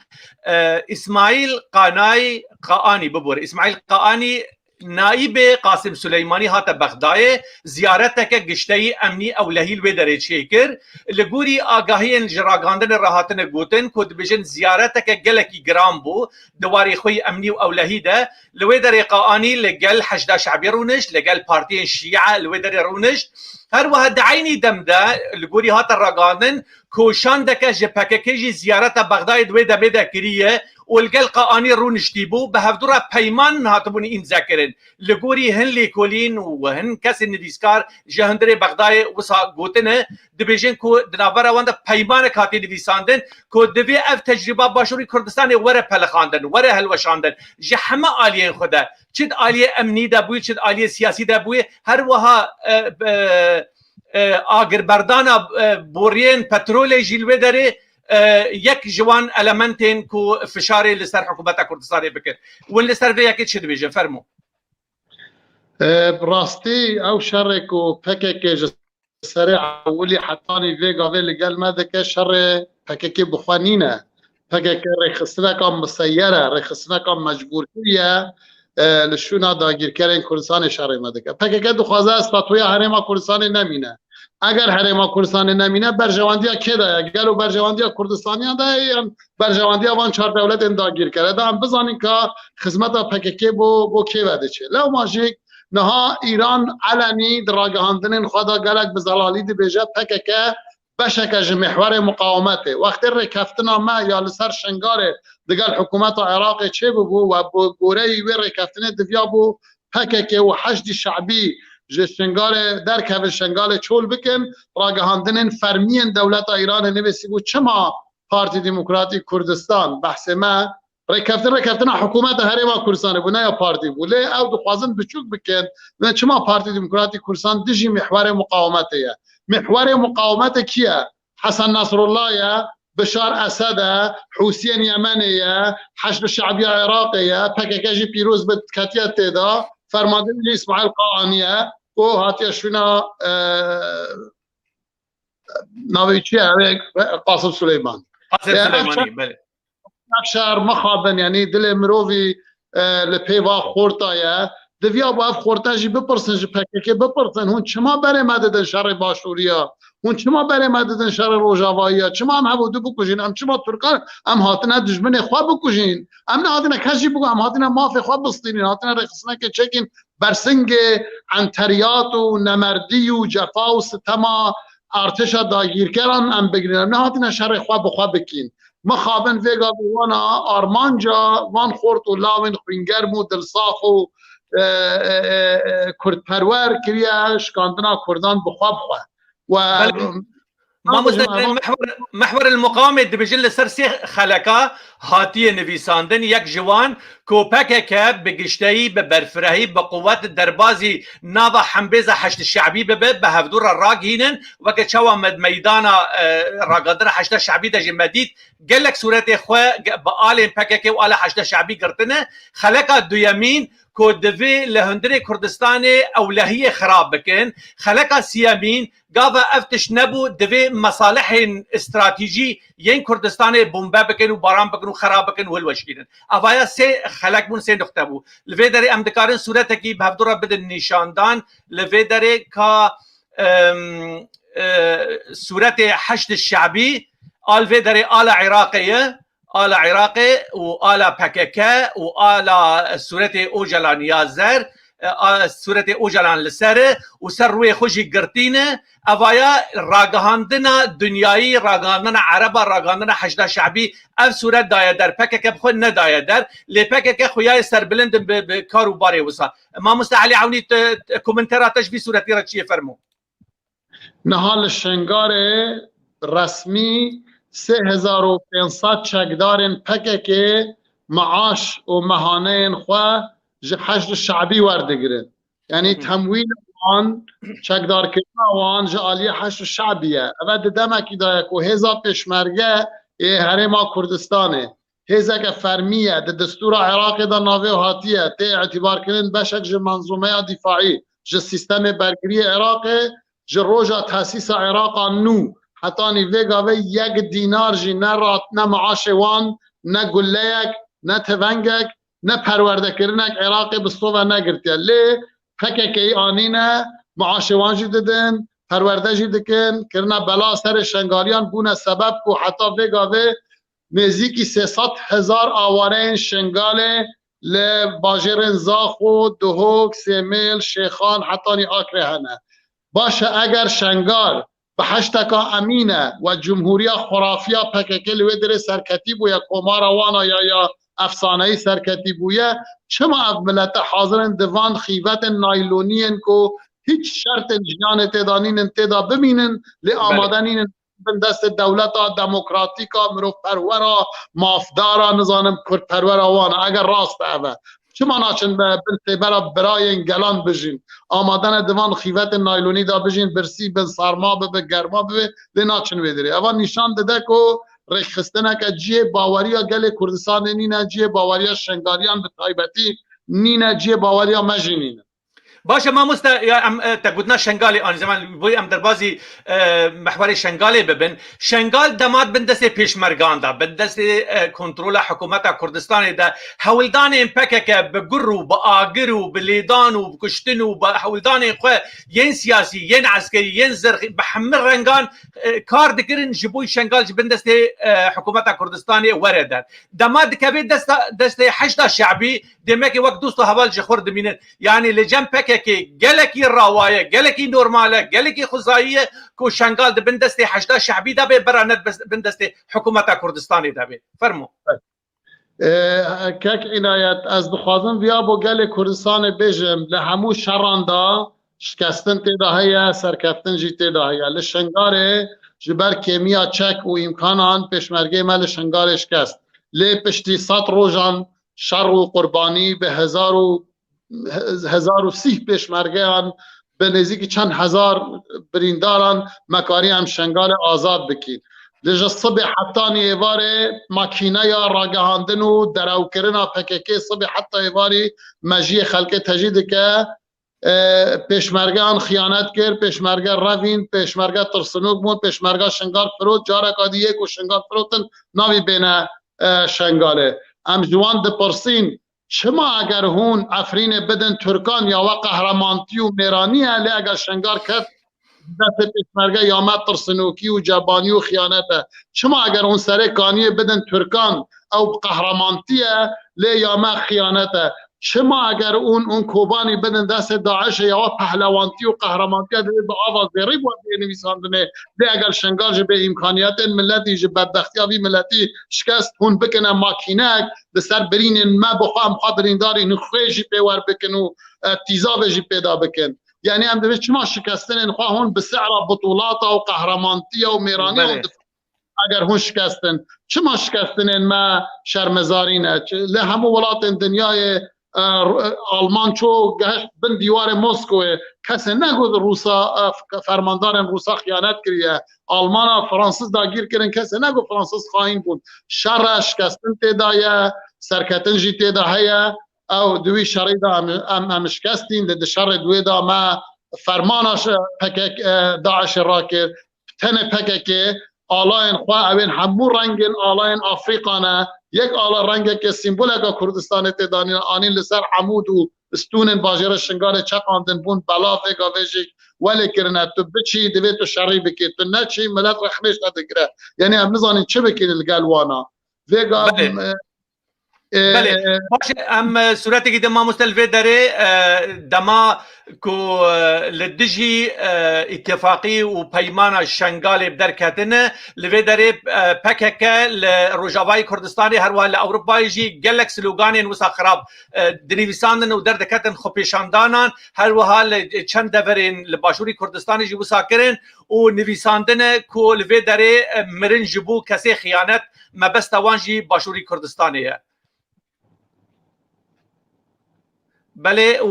B: اسماعیل قانی ببور اسماعیل قانی نائب قاسم سلیمانی هات بغداد زیارت که گشتهی امنی او لهیل و درجه کر لگوری آگاهی جراگاندن راحتن گوتن کد بجن زیارت که گلکی گرام بو دواری خوی امنی او لهیده لوی در قانی لگل حشد شعبی رونش لگل پارتی شیعه لوی در رونش هر واحد عيني دمدا الجوري هات الرقانن كوشان دكا جبككيجي زيارة بغداد ويدا بيدا كريه والقل قاني رونشتيبو بهفدورا بيمان هاتبوني انذاكرن الجوري هن ليكولين وهن كاسن نديسكار جهندري بغداد وسا غوتنه دبيجن كو دنافرا واندا بيمان كاتي ديساندن كو دبي اف تجربه باشوري كردستان ورا بلخاندن ورا هلوشاندن جحما الين خدا چد آلیه امنی دا بوی چد آلیه سیاسی دا بوی هر وها آگر بردانا بورین پترول جیلوه داره یک جوان المنتین کو فشاری لسر حکومت کردستان بکر ون لسر وی یکی چه بیجن فرمو
A: براستی او شر کو پکک سریع اولی حتانی وی گاوه لگل مده که شر پکک بخوانینه پکک رخصتنا کام مسیره رخصتنا کام مجبوریه لشونا داگیر کردن کردستان شرعی مدکه پکه که دخوازه است توی حرم کردستان نمینه اگر حرم کردستان نمینه برجواندیا که داره گلو برجواندیا کردستانی داره یا برجواندیا وان چهار دولت داگیر کرده هم بزنین که خدمت پکه که بو کی بده چه لو ماجیک نها ایران علنی دراگهاندن خدا گلک بزلالی دی بجه پکه که بشکج محور مقاومته وقتی رکفتنا ما یا لسر شنگاره دگل حکومت عراق چه بو و گورهی و رکفتنه دویا بو پکه و حشد شعبی شنگار در که شنگال چول بکن راگهاندن فرمین دولت ایران نویسی بو چما پارتی دموکراتی کردستان بحث ما رکفتن حکومت هرما کردستان بو نه یا پارتی بو لی او دخوازن بچوک بکن نه چما پارتی دموکراتی کردستان دجی محور مقاومته محور مقاومت کیه حسن نصر الله یا بشار اسد حوثیان یمنیه حشد الشعبی عراقیه پککجی پیروز به کتیت تدا فرمانده اسماعیل قاانیه و هاتیه شونا ناوی چیه قاسم سلیمان
B: بله
A: شهر مخابن یعنی دل مروی لپیوا خورتایه دویا با اف خورتاجی بپرسن جی پککه بپرسن هون چما بره مددن شهر باشوریا هون چما بره مددن شهر روجاوایی چما هم هبودو بکشین هم چما ترکان هم هاتنه دجمن خواه بکشین هم نه هاتنه کشی بگو هم هاتنه مافی خواه بستینین هاتنه رخصنه که چکین برسنگ عنتریات و نمردی و جفا و ستما ارتش داگیرکران هم بگیرین نه هاتنه شهر خواه بخواه بکین مخابن ویگا بوانا آرمانجا وان خورت و لاوین خوینگرم و دلصاف و کرد پرور کریه شکاندنا کردان بخواب خواه و
B: ما محور المقاومه دبیجن لسر سی خلقا هاتیه نویساندن یک جوان کوپک که بگشتایی به برفرهی به قوت دربازی ناوا حنبیز حشد شعبی به هفدور راگینن و که چوا مد میدانا راگادر حشد شعبی ده جمدید گلک صورت خواه با آل پکک و آل حشد شعبی گرتنه خلقا دویمین کو دوی لهندری کردستان اولهی خراب بکن خلقا سیامین گاوا افتش نبو دوی مصالح استراتیجی ین کردستان بمبه بکن و باران بکن و خراب بکن و هلوشگیرن اوایا سه خلق بون سه نقطه بو لوی داره امدکارن صورت کی بهدورا بدن نشاندان لوی داره که صورت حشد الشعبی آلوی داره آل عراقیه آل عراقي وآل بككا وآل سورة أوجلان يازر سورة أوجلان لسر وسر روي خوشي قرتينه أفايا راقهاندنا دنياي راقهاندنا عربا راقهاندنا حشدا شعبي أف سورة دايا در بككا بخو ندايا در لبككا خوياي سر بلند بكارو باري وصا ما مستعلي عوني كومنتراتش في سورة رتشي فرمو
A: نهال الشنگار رسمي 3500 چکدارن پکه معاش و مهانه خواه حشد شعبی وردگیرن یعنی تمویل آن چکدار کردن آن جالی حشد شعبیه اول دمکی داره که هزا پشمرگه هرما کردستانه هزا که فرمیه ده دستور عراق ده ناوه و هاتیه ته اعتبار کنن بشک جه منظومه دفاعی جه سیستم برگری عراق جه روژا تاسیس عراق نو حتی نیوه یک دینار جی نه رات نه معاش وان نه گلیک نه تونگک نه پرورده کرنک عراق بستو و نگرتیه لی پکه که ای آنینه معاش وان جی ددن پرورده جی دکن کرنه بلا سر شنگالیان بونه سبب که حتی وگاوه نزدیکی 300,000 آواره شنگاله لی باجرن زاخو دهوک سیمیل شیخان حتی نی آکره هنه باشه اگر شنگال به حشتکا امینه و جمهوری خرافیا پککل و در سرکتی بویا کمار وانا یا افسانهی سرکتی بویا چما اف ملت حاضرن دوان خیوت نایلونین کو هیچ شرط جنان تدانین تدا بمینن لی آمادنین دست دولتا دموکراتیکا مروف پرورا مافدارا نظام کرد پرورا وانا اگر راست اوه چما ناچن به برای انگلان بجین آمادن دوان خیوت نایلونی دا بجین برسی بن سرما به گرما به ناچن بدری اول نشان داده که رخصتنه که جیه باوریا گل کردستان نینه جیه باوریا شنگاریان به تایبتی نینه جیه باوریا مجینینه
B: باشه ما تقودنا شنگالی آن زمان بوی ام دربازی محور شنگالی ببین شنگال دماد بندست پیشمرگان دا بندست کنترول حکومت کردستان دا حولدان این پکه که بگر و با آگر و بلیدان و بکشتن و با حولدان خواه ین سیاسی ین عسکری ین زرخی بحمل رنگان کار دکرن جبوی شنگال بندست حکومت کردستان وردد دماد که دست حشد شعبی دمک وقت دوست و حوال جخور دمینن یعنی لجم پکه که گلکی راوایه گلکی نورماله گلکی خزاییه که شنگال ده بندست حشدا شعبی ده به براند بندست حکومت کردستانی ده به فرمو
A: کک عنایت از دخوازم ویا بو گل کردستان بیجم لهمو شراندا شکستن تیداهیه سرکفتن جی تیداهیه لشنگاره جبر کیمیا چک و امکانان پشمرگه مل شنگار شکست لی پشتی 100 روزان شر و قربانی به 1030 پشمرگیان به نزدیک چند هزار برینداران مکاری هم شنگال آزاد بکین. لجا صبح حتی نیواره ماکینه یا راگهاندن و دراو کرنا پککی صبح حتی ایواری مجی خلق تجید که پشمرگان خیانت کرد، پشمرگه روین، پشمرگه ترسنوک بود، پشمرگه شنگال فرود جارک آدی یک و شنگال فروتن ناوی بین شنگاله. ام جوان دپرسین چما اگر هون افرین بدن ترکان یا و قهرمانتی و میرانی هلی اگر شنگار کرد دست پشمرگه یا ما ترسنوکی و جبانی و خیانته، چما اگر اون سره کانی بدن ترکان او قهرمانتیه لی یا ما خیانته، چما اگر اون کوبانی بدن دست داعش یا پهلوانتی و قهرمانتی به آواز ریب و نویساندنه لی اگر شنگار به امکانیت ملتی جه بدبختی آوی ملتی شکست هون بکنه ماکینک لسر برین ما بخوام خاطرین داری نخویجی پیور بکن و تیزاوجی پیدا بکن. یعنی هم دوست چما شکستن انخواه هون بسعر بطولات و قهرمانتی و میرانی و اگر هون شکستن چما شکستن ما شرمزارینه لی همو ولات دنیای آلمان چو گهشت بن دیوار مسکوه کسی نگود روسا فرماندارن روسا خیانت کریه آلمان فرانسیس داگیر کرن کسی نگود فرانسیس خواهیم بود شر شکستن تیدایه سرکتن جی تیدایه او دوی شری دا ام شکستین ده شر دوی دا ما فرمانش پکک داعش را کرد تن پکک آلاین خواه اوین همو رنگین آلاین آفریقانه یک آلا رنگ که سیمبول که کردستان تدانی آنین لسر عمود و استون باجر شنگال چقاندن بون بلا فیگا ویجیک ولی کرنه تو بچی دوی تو شری بکی تو نچی ملت رخمش ندگره یعنی هم نزانین چه بکی لگلوانا ویگا
B: بله باشه ام صورتی که دما مستلفه داره دما کو لدجی اتفاقی و پیمان شنگال بدرکتنه لوی داره پکک لروجاوای کردستانی هر وال اروپایی جی گلک سلوگانی وسا خراب دنیویساندن و دردکتن خو پیشاندانان هر وحال چند دورین لباشوری کردستانی جی وسا کرن و نویساندن کو لوی داره مرن جبو کسی خیانت مبستوان جی باشوری کردستانیه. بله و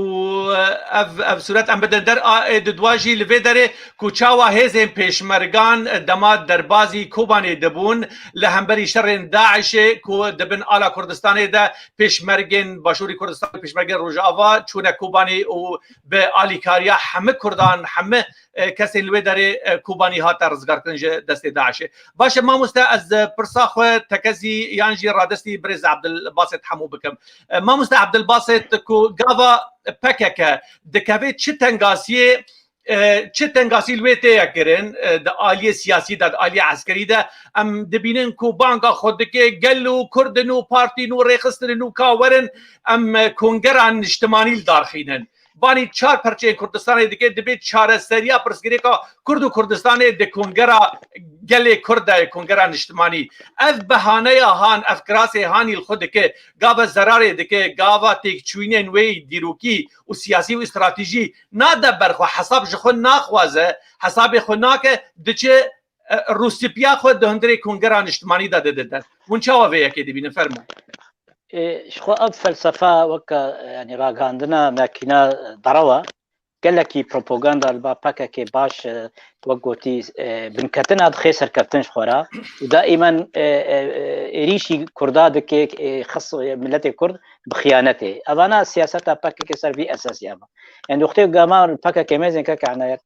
B: اف صورت ام بدن در دواجی لوی داره کوچاوا هزم پیشمرگان دما دربازی کوبانی دبون لهمبری شرن داعش کو دبن آلا کردستان ده پیشمرگن باشوری کردستان پیشمرگن روجاوا چونه کوبانی و به آلیکاریا همه کردان همه کسی لوی داره کوبانی ها ترزگار کنج دست داعش باشه ما مسته از پرساخ تکزی یانجی رادستی برز عبدالباسط حمو بکم ما مسته عبدالباسط کو گاوا پکک دکوی چه تنگاسی لویته یکرن د آلی سیاسی د آلی عسکری ده ام دبینن کو بانگا خود که گلو کردنو پارتینو ریخستنو کاورن ام کنگران اجتماعی دارخینن بانی چار پرچه کردستان دیگه دبی چار سریا پرسگیری که کرد و کردستان دی کنگرا گلی کرد کنگرا اجتماعی اف بهانه هان افکراس هانی خود که گاوا ضرر دیگه گاوا تک چوینن وی دیروکی و سیاسی و استراتژی ناده برخو حساب خو ناخوازه حساب خو ناکه دچه روسیپیا خود دهندری کنگرا اجتماعی داده ده اون چه واویه که دیبینه فرمو
C: شخو اب فلسفه وكا يعني راغاندنا ماكينه ضروه قال لك بروباغندا الباكا كي باش وقوتي بنكتنا خسر كابتن خورا ودائما ريشي كرداد كي خص ملت الكرد بخيانته انا سياسه باكا كي صار في اساسيه يعني اختي جمال باكا كميزن كعنايات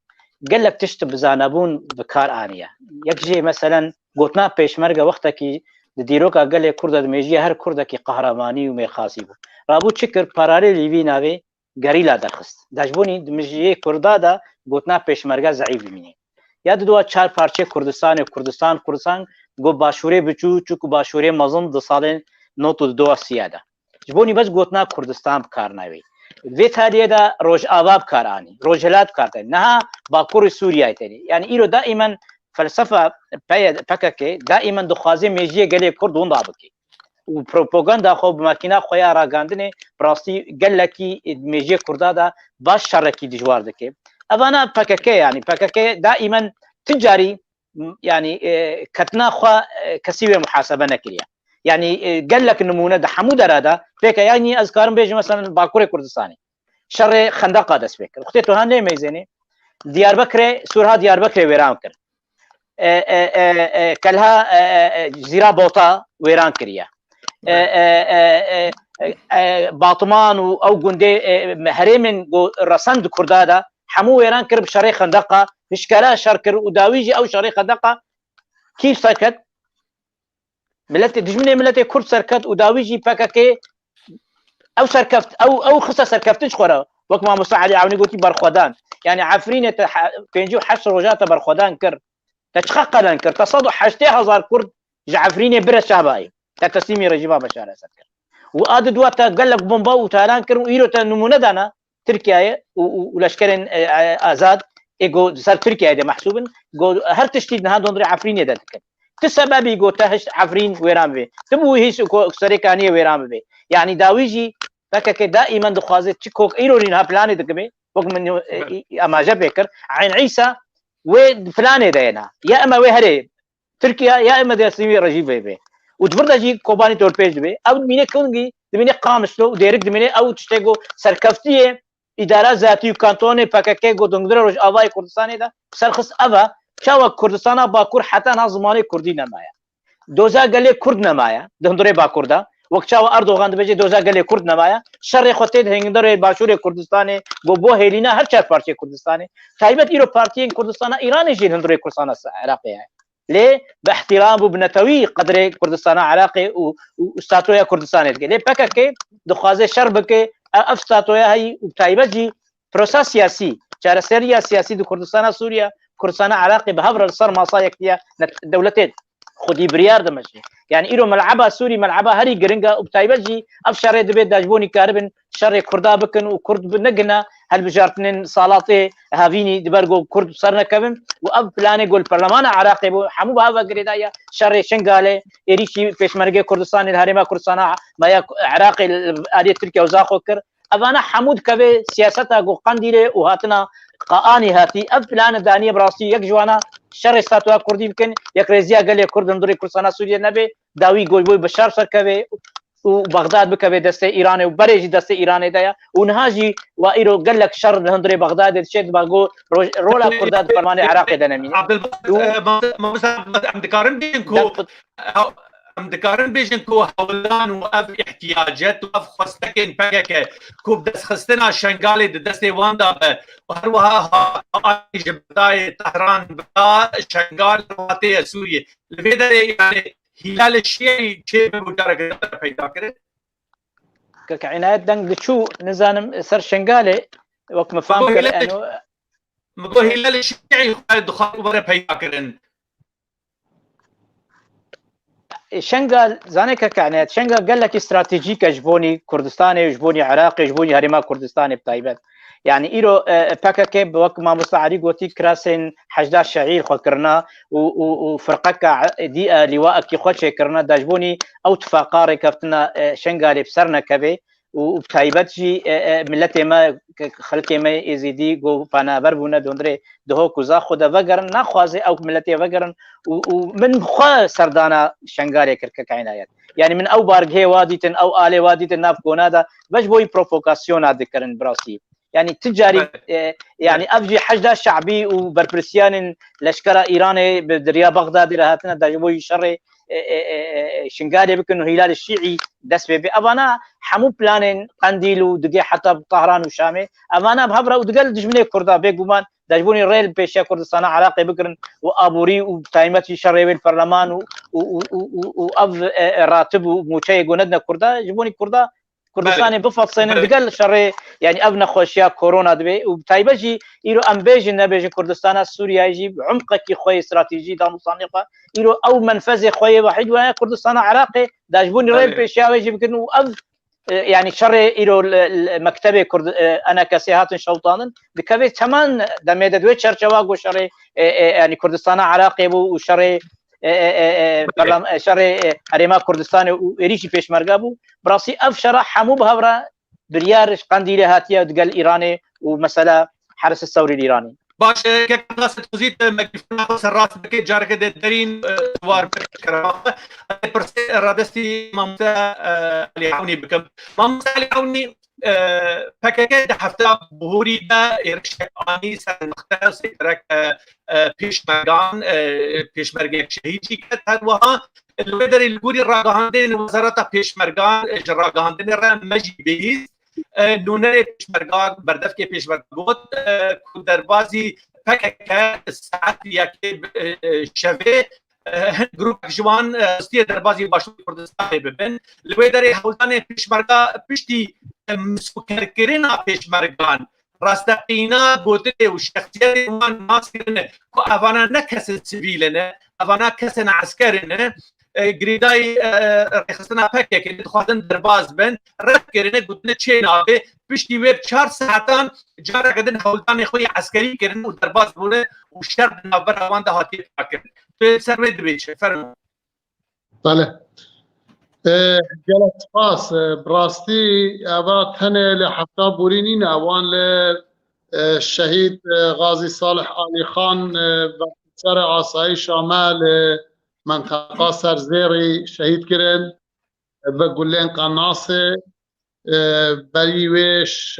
C: قال لك تشتب زانبون بكار انيه يكجي مثلا قوتنا بيشمرغه وقتك دیروکا گله کرد میجی هر کرد کی قهرمانی و میخاصی بود رابو چکر پارالی وی ناوی گریلا دخست دجبونی میجی کردا دا گوتنا پیشمرگا ضعیف بینی یاد دو چهار پارچه کردستان گو باشوره بچو چوک باشوره مزن دو سال نوت دو سیاده جبونی بس گوتنا کردستان کار ناوی وی تاریه دا روج آباب کارانی روجلات کارتن نه باکور سوریه تری یعنی ایرو دائما فلسفه پککه دائما دخوازی میجی گلی کردون دابکی و پروپاگاندا خو بماکینا خویا راگاندنه براستی گلکی میجی کردا دا باش شرکی دجوار دکه اوانا پککه يعني پککه دائما تجاري يعني كتنا خو كسيوه محاسبه نكريا يعني قال لك نمونه ده حمود اراده فيك يعني اذكارم بيجي مثلا باكور كردستاني شر خندقه دس فيك اختيتو هاني ميزني ديار بكر سورها ديار بكر ويران كر كلها جزيره بوطا ويران كريا باطمان او جندي هريمن رسند كردادا حمو ويران كر بشري خندقه مشكله شركر وداويجي او شري خندقه كيف سكت ملت دجمني ملت كرد سركت وداويجي بككي او سركفت او خصه سركفتش خورا وقت ما مصعد عاوني قلتي برخدان يعني عفرين بينجو حشر وجاته برخدان كر تشخقلن كر تصدق 8000 كرد جعفرين بر شاباي تتسيمي رجيبا بشار سكر واد دوات قال لك بومبا وتالان كر ويرو نمونه دانا تركيا ولشكرن ازاد ايجو سر تركيا ده محسوبن جو هر تشتيد نها دونري عفرين ده تسببي جو تهش عفرين ويرام بي تبو هيس سريكانيه ويرام بي يعني داويجي فكك دائما دخازت تشكوك ايرونين بلان دكبي وقت من اما جبكر عين عيسى وفلان دينا يا اما وهري تركيا يا اما دسمي رجيب بي وتفرد جي كوباني تور بيج بي او مين كونغي دمني قامشلو ديرك دمني او تشتغو سركفتيه اداره ذاتي كانتوني فكك جو دونغدروج اواي كردستان ده سرخص ابا شاو كردستان باكور حتى نظماني كردي نمايا دوزا قال كرد نمايا دندري باكور ده وقت شاو اردوغان بيجي دوزا قال كرد نمايا شر خوتيد هنگدر باشور كردستان بو هيلينا هر چار پارتي كردستان تايبت ايرو بارتي كردستان ايران جي هندري كردستان عراقي ليه باحترام وبنتوي قدر كردستان عراقي واستاتويا كردستان ليه بكك دخازه شربك افستاتويا هي وتايبجي بروسس سياسي چار سريا سياسي دو كردستان سوريا كردستان عراقي بهبر الصر مصايك يا دولتين خدي بريار دمشي يعني ايرو ملعبها سوري ملعبها هري جرينجا وبتايبجي افشر دبي داجبوني كاربن شر كردا بكن وكرد بنقنا هل بجارتنين صالاتي هافيني دبرجو كرد صرنا كبن واب بلاني قول برلمان عراقي بو حمو بهذا قريدايا شر شنغالي يريشي بيشمرجي كردستان الهريمه كردستان ما عراقي ادي تركيا وزاخوكر ابانا حمود كبي سياسته جو قنديله وهاتنا قاني هاتي اب بلان دانيه براسي يك جوانا شر استاتوا كردي يمكن يك رزيا قال كرد ندري كردستان سوريا نبي داوي قوي بوي بشار سركبي وبغداد بكبي دسته ايراني وبريجي دسته ايراني دايا ونهاجي وايرو قال لك شر هندري بغداد شد باغو رولا كرداد فرماني عراقي دنمي
B: عبد الباسط عم دكارن بينكو عم دكارن بيجنكو هولان واف احتياجات واف خستكن بكك كوب دس خستنا شنغالي دستي واندا وهروها جبتاي طهران بلا شنغال رواتي سوريا لبيدا يعني هلال الشيعي شيء بمجرد پیدا کرد
C: كعنايات دنگ شو نزانم سر شنغالي وقت ما فهم انه
B: مگو هلال الشيعي دخان بره پیدا کرن
C: شنغال زانك كعنايات شنغال قال لك استراتيجيك جبوني كردستاني جبوني عراقي جبوني هريما كردستاني بتايبت يعني ايرو باكك بوقت ما مستعري قوتي كراسين 11 شعير خو كرنا وفرقك دي لواء كي خو كرنا داجبوني او اتفاقاري كفتنا شنغالي بسرنا كبي وبتايبتجي ملتي ما خلتي ما يزيدي جو فانا بربونا دوندري دهو كوزا خدا وگرن ناخوازي او ملتي وگرن ومن خو سردانا شنغالي كرك عنايات يعني من او بارغي واديتن او الي واديتن ناف كونادا باش بوي بروفوكاسيون ذكرن براسي يعني تجاري يعني افجي حشد شعبي وبربرسيان لشكره ايراني بدريا بغداد رهاتنا داجبوي شر شنغالي بكن هلال الشيعي دس بي ابانا حمو بلانين قنديل ودقي حتى بطهران وشامي امانه بهبره ودقل دجمني كردا بيغومان داجبوني ريل بيشا كردستان عراقي بكرن وابوري وتايمتي شريوي البرلمان واب راتب وموشي جندنا كردا جبوني كردا كردستان بفصين دقل شر يعني ابن خوشيا كورونا دبي وبتايبجي يرو امبيج نبيج كردستان سوريا يجي عمقك خوي استراتيجي دا مصنفه يرو او منفذ خوي واحد وهي كردستان عراقي داجبوني ريل بيشا يجي بكن واب يعني شر يرو مكتبه كرد انا كسيهات شوطان بكبي كمان دميد دوي شرچوا شر يعني كردستان عراقي وشر شر هريما كردستان وريشي بيشمرگا بو براسي افشرا حمو بهبره بريار قنديله هاتيه دقل ايراني ومساله حرس الثوري الايراني
B: باشه که قصد توزیت مکیفنا خو سر راست بکی جارک درین دوار بکرم پرس رادستی مامتا علی عونی بکم مامتا علی عونی پککه ده هفته بهوری دا ارشانی سر مختص ترک پیشمرگان شهیدی کرد هر وها الودر الگوری راگاهاندن وزارت پیشمرگان راگاهاندن را مجی بیست نونه پیشمرگان بردف که پیشمرگان بود در بازی پککه ساعت یکی شوه گروپ جوان استی در بازی باشور کردستان ببین لوی در حولدان پیشمرگا پشتی مسکرکرین پیشمرگان راستقینا گوته و شخصیت وان ناس کرنه که اوانا نه کس سیویل نه اوانا کس عسکر نه گریدای رخصتنا پکه که دخوازن درباز بن رد کرنه گوتنه چه نابه پشتی ویب 4 ساعتان جارا کدن حولدان خوی عسکری کرنه و درباز بوله و شرد نابر روان ده حاطی پاکرن تو سروی دبیشه فرمو
A: بله گلت سپاس براستی اوا تنه لحفتا بورینین اوان لشهید غازی صالح علی خان و سر آسایی شامل منطقه سرزیری شهید کرن و گلین قناصه بریوش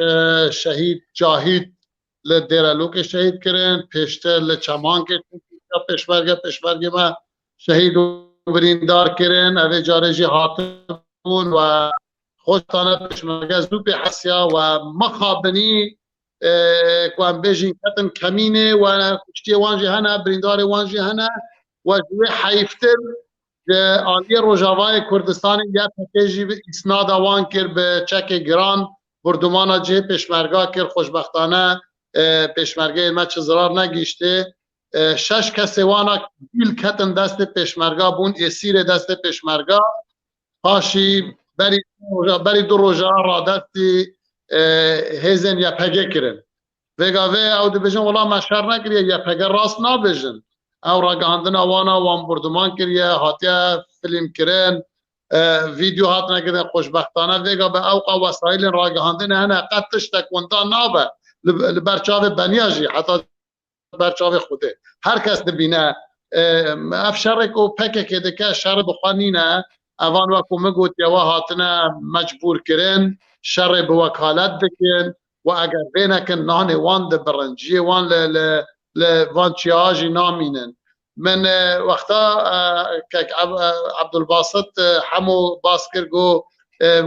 A: شهید جاهید لدیرالوک شهید کرن پیشتر لچمان که پیشمرگه ما شهید بریندار کرن اوه جارجی حاطب بون و خوشتانه پیشمرگه زوب حسیا و مخابنی کوان بیجین کتن کمینه و کشتی وانجی هنه بریندار وانجی هنه و جوی حیفتر آلی روژاوای کردستان یا پکیجی اسناد وان کر به چک گران بردمانا جه پیشمرگه کر خوشبختانه پیشمرگه ما چه ضرار نگیشته 6 کسی وانا دیل کتن دست پیشمرگه بون اسیر دست پیشمرگه پاشی بری 2 روژا را دستی هیزن یا پگه کرن وگاوه او دو بجن ولا مشهر نکریه یا پگه راست نابجن او را گاندن وانا وان بردمان کریه هاتیا فیلم کرن ویدیو هات نکردن خوشبختانه وگا به اوقا وسایل را گاندن هنه قطش تکوندان نابه لبرچاو بنیاجی حتی برچاو خوده هر کس دبینه اف شر کو پکه که دکه شر بخوانینه اوان وکو مگوت یا هاتنه مجبور کرن شر به وکالت دکن و اگر بینکن نان وان ده برنجی وان وان چیاجی نامینن من وقتا که عبدالباسط همو باسکر گو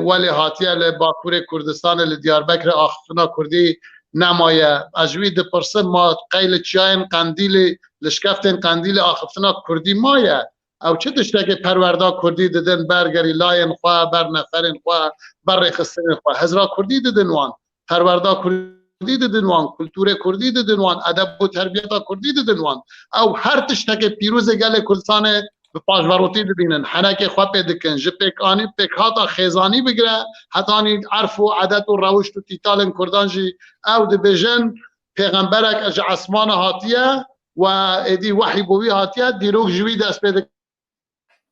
A: ولی هاتیه لباکور کردستان لدیاربکر آخفنا کردی نمایه اجوی ده پرسه ما قیل چیاین قندیل لشکفتین قندیل آخفتنا کردی مایه او چه دشته که پروردا کردی ددن برگری لاین خواه بر نفرین خواه بر رخصتین خواه هزرا کردی ددن وان پروردا کردی ددن وان کلتور کردی ددن وان ادب و تربیتا کردی ددن وان او هر تشته که پیروز گل کردستان به پاشوروتی ببینن حنک خواه پیدکن جپیکانی پیکاتا خیزانی بگره حتی عرف و عدد و روشت و تیتال کردان جی او ده بجن پیغمبرک از عثمان هاتیه و ادی وحی بوی هاتیه دیروک جوی دست پیدکن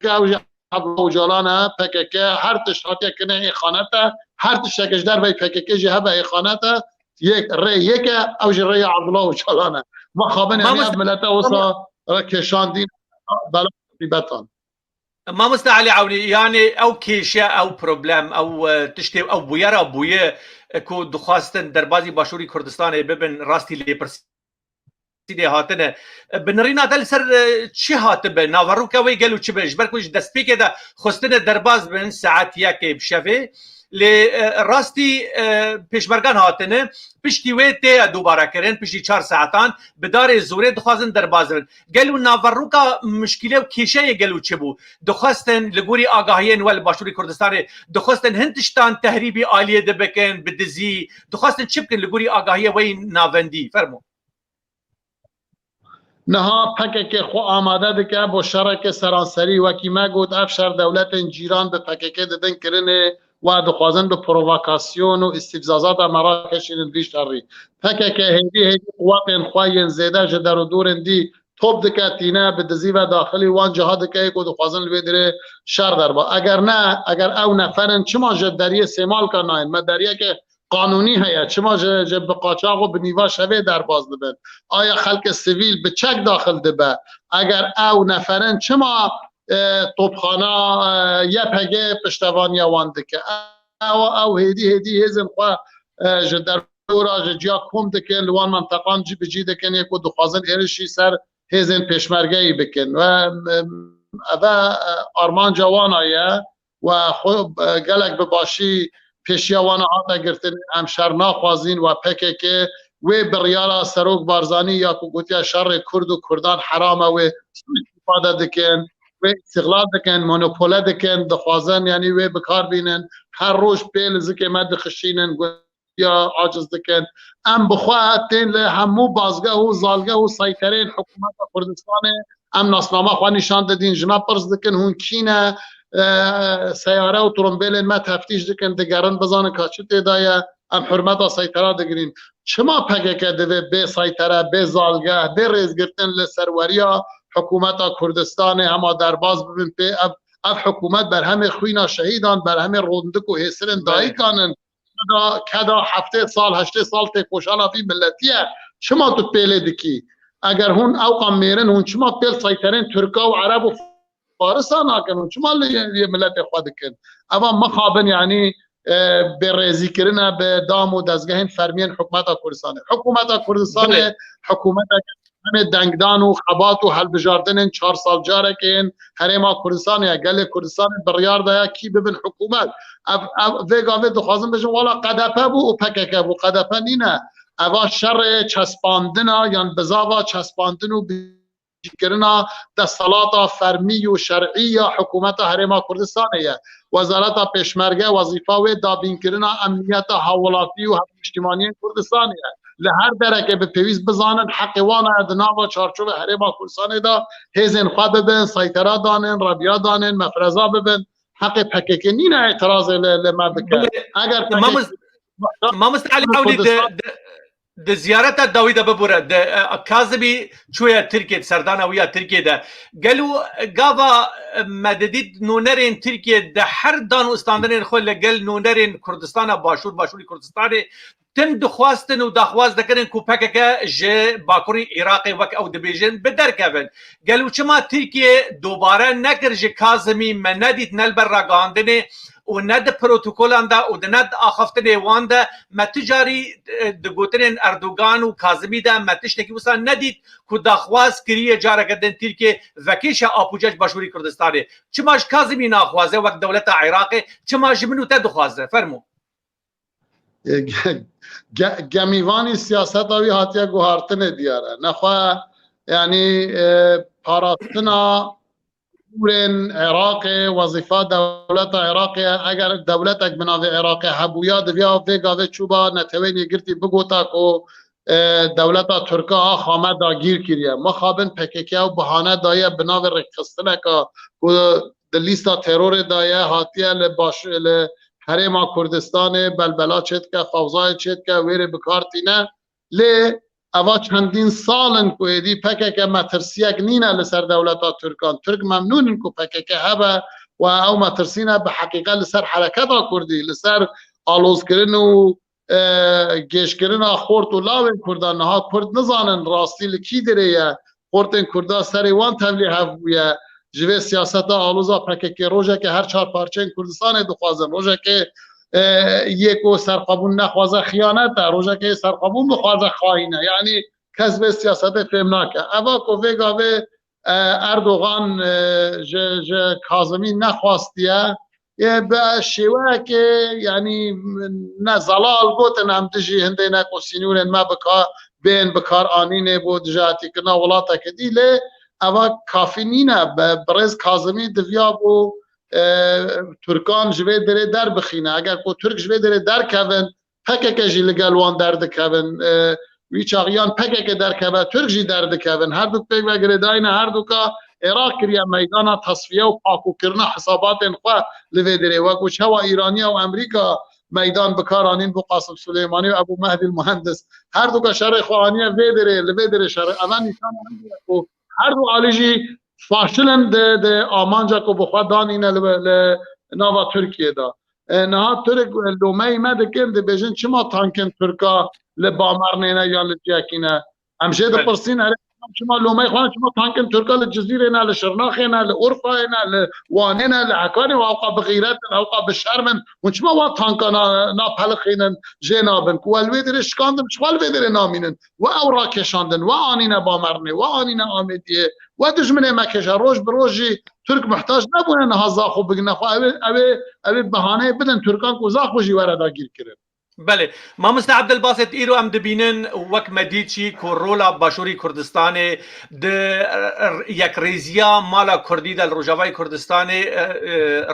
A: او عبدالله جلانه پککه هر تشت هاتیه کنه ایخانته هر تشتکش در بای پککه جه به ایخانته یک او جه ری عبدالله جلانه ما خوابن همی ملت اوسا کشاندین بلا بطان
B: ما مستعلي عوني يعني او كيشة او بروبلم او تشتي او بويرا بويه كو دخواستن دربازي باشوري كردستان ببن راستي لي برسيدي هاتنه بنرينا دل سر چه هاتبه ناوروكا وي قالوا چه بيش بركوش دسبي كده خستن درباز بن ساعت يكي بشوه لراستی پیشمرگان هاتنه پشتی ویته دوباره کرن پشتی 4 ساعتان بدار زوره دخواستن درباز برن گلو ناوروکا مشکله و کیشه گلو چه بو دخواستن لگوری آگاهین ول باشوری کردستان دخواستن هندشتان تهریبی عالیه دبکن بدزی دخواستن چه بکن لگوری آگاهیه وی ناوندی فرمو
A: نها پکک خو آماده دکه با شرک سرانسری وکی ما گود افشار دولت جیران به پکک ددن کرنه و دخوازن به پروواکاسیون و استفزازات مراکش این بیش تری پکک هندی قوات خواهین زیده جدر و دور اندی توب دکه تینه به دزی و داخلی وان جهاد دکه که دخوازن لبیدره شر در با اگر نه اگر او نفرن چما جدریه سیمال کناین ما دریه که قانونی هیا چما جه به قاچاق و به نیوا شوه در باز دبن آیا خلق سیویل به چک داخل دبه اگر او نفرن چما طبخانه یا پگه پشتوانی وانده که او هدی هزن خواه در دورا جیا کم دکن لوان منطقان جی بجی دکن یک و دخوازن ایرشی سر هزن پشمرگهی بکن و آرمان جوان آیا و خب گلک بباشی پیشیوان ها گرتن همشر ناخوازین و پکه که و بریالا سروک بارزانی یا که گوتیا شر کرد و کردان حرامه و استفاده دکن و استغلال دکن مونوپوله دکن دخوازن یعنی و بکار بینن هر روز پیل زکی مد خشینن یا عاجز دکن ام بخواه تین له همو بازگاه و زالگاه و سایترین حکومت کردستان ام ناسنامه خواه نشان دادین جناب پرس دکن هون کینه سیاره و ترمبیل ما تفتیش دکن دگران بزانه کاچه تیدایه ام حرمت و سایتره دگرین چما پگه که دوه به سایتره به زالگاه به ریز گرتن لسروریا حکومت کردستان اما در باز ببین پی اف حکومت بر همه خوینا شهیدان بر همه روندک و حسرن دایی کانن کدا 7 سال 8 سال تکوشانا فی ملتیه چما تو پیله دکی اگر هون اوقام میرن هون چما پیل سایترین ترکا و عرب و فارسان آکنون چما یه ملت خود کن اما مخابن یعنی به ریزی کرنه به دام و دزگهین فرمین حکومت کردستان حکومت همه دنگدان و خبات و حل بجاردن 4 سال جاره کن حریما کردستان یا گل کردستان بریار دایا کی ببین حکومت ویگاوه دخوازم بشن والا قدپه بو و پککه بو قدپه نینه اوا شر چسباندن یا بزاوا چسباندن و کرنا دستالات فرمی و شرعی یا حکومت حریما کردستانیه وزارت پیشمرگه وظیفه و دابین کرنا امنیت حوالاتی و اجتماعی کردستانیه لهر درکه به پیویز بزانن حق وان ادنا و چارچوب حریما کردستان دا هزن خواه ببین سایترا دانن ربیا دانن مفرزا ببین حق پککه نینه اعتراض لما بکن اگر
B: ما مستعلی حولی د زیارت داوی د ببوره د کاظمی چویا ترکیه سردان ویا ترکیه ده قالو قاوا مددید نونرین ترکیه ده هر دان استاندن خل قال نونرین کردستان باشوری کردستان تم دخواستن و دخواست دکرن کو پککه ج باکوری عراق وک او دبیجن بدر کبن قالو چما ترکیه دوباره نکر ج کاظمی مندید نلبر راگاندنه و ند پروتوکولان دا و ند آخفتن وان دا متجاری دگوتن اردوگان و کاظمی دا متشتکی وسان ندید که دخواست کریه جاره کردن ترکیه وکیش آپوجج باشوری کردستانه چماش کاظمی ناخوازه وقت دولت عراقه چماش منو تا دخوازه فرمو
A: گمیوانی سیاست آوی هاتیا گوهارتن دیاره نخواه یعنی پاراستنا پورن عراق وظیفه دولت عراق اگر دولت اک بناوی عراق هبویا دویا ویگاوه چوبا نتوین یگرتی بگوتا کو دولت ترکا خامه داگیر کریه مخابن پککه و بهانه دایه بناوی رکستنه که د لیستا ترور دایه هاتیه لباش حریما کردستان بلبلا چید که فوضای چید که ویر بکارتینه لی اوا چندین سالن کو ایدی پکه که مترسیک نینه لسر دولتا ترکان ترک ممنونن کو پکه که هبه و او مترسینه به حقیقه لسر حرکت کردی لسر آلوز کرن و گیش کرن خورت و لاوین کردان ها کرد نزانن راستی لکی دره خورتن کرده سری وان تبلیه هفویه جوه سیاست آلوزا پکه که روژه که هر 4 پارچه کردستان دخوازن روژه که یکو سرقبون نخوازه خیانت روژه که سرقبون بخوازه خواهینه یعنی کذب سیاست فهمناکه اوا کو ویگاوه اردوغان کاظمی نخواستیه به شیوه که یعنی نه زلال گوتن هم دجی هنده نکو سینورن ما بین بکار آنینه بود جاتی که نولاتا که دیله اوا کافی نینه برز کاظمی دویا بو ترکان جوه دره در بخینه اگر کو ترک جوه دره در کون پکه که جی لگلوان در دکون وی چاقیان پکه که در کون ترک جی در دکون هر دو پیگ وگره داینه هر دو که عراق کریا میدان تصفیه و پاکو کرنا حسابات انخواه لوه دره و کچه ها ایرانی و امریکا میدان بکارانین بو قاسم سلیمانی و ابو مهدی المهندس هر دو که شرع خوانی وی دره لوه دره شرع اما نیسان هر دو آلیجی فاشلن ده آمانجا کو بخوا دانینه ناوا ترکیه دا نها ترک لومه ما دکن دی بیجن چما تانکن ترکا لبامرنینا یا لجاکینا همشه ده پرسین هره شما لومه خوان شما تانکن ترکا لجزیره نا لشرناخینا لأورفاینا لوانینا لعکانی و اوقا بغیرتن اوقا بشرمن و شما وا تانکا نا پلخینن جنابن و الویدر شکاندن شما الویدر نامینن و او را کشاندن و آنینا بامرنی و آنینا آمیدیه و دجمنه مکشا روش بروجی ترک محتاج نبونه نها زاخو بگنه خو اوه بهانه بدن ترکان کو زاخو جی وردا گیر کرن
B: بله مامۆستا عەبدولباسط ئیرۆ ئەم دەبینن وەک مەدیچی کۆ ڕۆلا باشووری کوردستانê di yekrêziya mala Kurdî de li Rojavayê Kurdistanê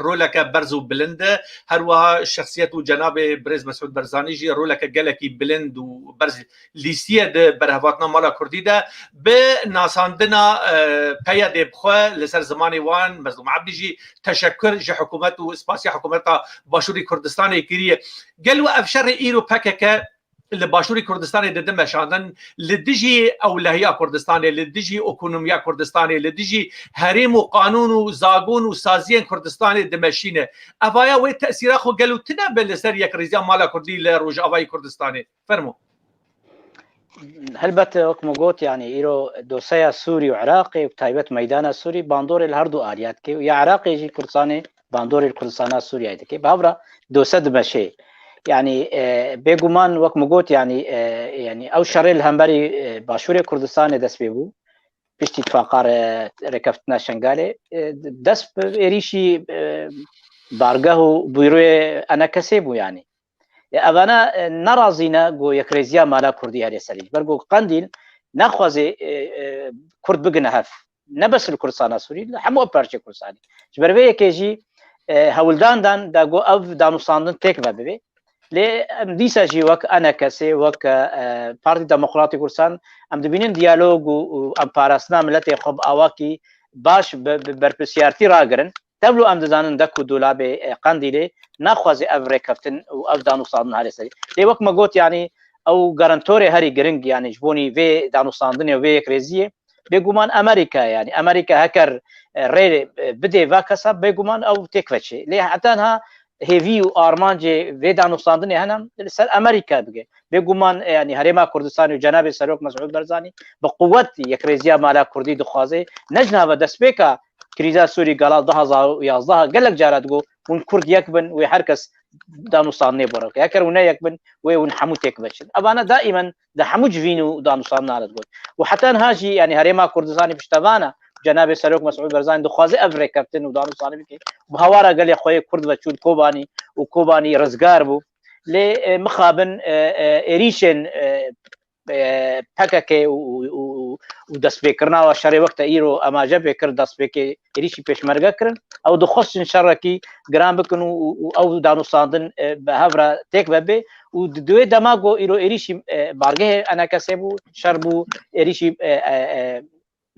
B: roleke berz û bilind e herwiha şexsiyet û cenabê Birêz Mesûd Barzanî jî roleke gelekî bilind û berz lîstiye di berhevatina mala Kurdî de bi nasandina peyedê bixwe li ser zimanê wan Mezlûm Ebdî jî teşekkür ji hikûmet û spasiya hikûmeta Başûrî Kurdistanê kiriye gel û ev şerê îro PKK li Başûrî Kurdistanê didin meşandin li dijî ewlehiya Kurdistanê li dijî ekonomiya Kurdistanê li dijî herêm û qanûn û zagon û saziyên Kurdistanê dimeşîne evaya wê tesîra xwe gel û tune be li ser yekrêziya mala Kurdî li Rojavayê Kurdistanê fermo
C: هلبت وەکم گوت يعني ئیرۆ دۆسەیە سووری و عراقی و تایبەت مەدانە سووری باندۆرێ لە هەردوو ئاریاتکە و یا عراقێژی کوردستانی باندۆری کوردستانە سووریای دەکەی باورە دۆسە دمەشێ يعني بێگومان وەکم گوت يعني ئەو شەڕێ لە هەمبەری باشووری کوردستانی دەست پێ بوو پشتی اتفاقا ڕێکەوتنە شنگالێ دەست عێریشی بارگەه و بویرۆی ئەنە کەسێ بوو يعني ئەوانە نەڕازینە گۆ یەکرێزیە مالا کوردی هەرێ سەریج بەرگۆ قەندیل ناخوازێ کورد بگنە هەف نەبەس لە کوردستانە سووری هەموو پارچەی کوردستانی ji ber vê yekê jî hewildandan da got ev danûstandin têk ve bibe lê em dîsa jî wek ene kesê wek Partî Demokratîk Kurdistan em dibînin diyalog û em parastina milletê xwe bi awakî baş berpirsiyartî ragirin tevlû em dizanin dek û dolabê Qendîlê naxwazê ev rêkeftin û ev danûstandin herê serî lê wek me got yanî ew garantorê herî giring yanî ji bonî vê danûstandinê û vê yekrêziyê bêguman Amerîka yani Amerîka heker rê bidê va kesa bêguman ew têk veçê lê hetanha hêvî û armancê vê danûstandinê hene li ser Amerîka bige bêguman yani Herêma Kurdistanê û cenabê Serok Mesûd Barzanî bi quwet yekrêziya mala Kurdî dixwaze nejna ve destpêka krîza Sûrî gala 2011 gelek cara digot hûn Kurd yek bin wê her kes danûstandinê boreke heker hûn ne yek bin wê hûn hemû têk veçin evane daîmen di hemû civîn û danûstandina re digot û hetenha jî yani Herêma Kurdistanê piştevana cenabê Serok Mesûd Barzanî dixwaze ev rêkeftin û danûstandî bike bi hawara gelê xwe Kurd veçûn Kobanî û Kobanî rizgar bû lê mixabin êrîşên PKK û destpêkirina wa şerê wekta îro emaje pêkir destpêkê êrîşî pêşmerge kirin ew dixwestin şerekî giran bikin û ew danûstandin bi hev re têk vebe û di duê dema got îro êrîşî bargehê enekesê bû şer bû êrîşî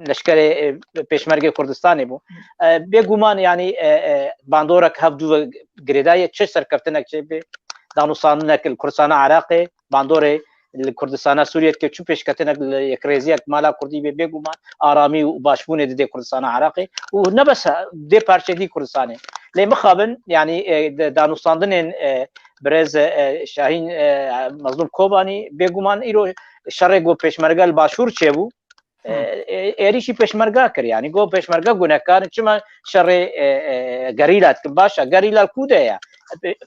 C: leşkerê pêşmergê Kurdistanê bû bêguman yanî bandorek hevdû ve girêdayê çi serkeftinek çêbê danûstandinek li Kurdistana Iraqê bandorê li Kurdistana Sûriyeyê çi pêşketinek li yekrêziyek mala Kurdî bê bêguman aramî û başbûnê didê Kurdistana Iraqê û nebes dê parçedî Kurdistanê lê mixabin yanî danûstandinên Birêz Şahîn Mezlûm Kobanî bêguman îro şerê got pêşmerge li Başûr çêbû êrîşî pêşmerga kir yani got pêşmerga gunehkarin çima şerê gerîla dikin başa gerîla ku de ye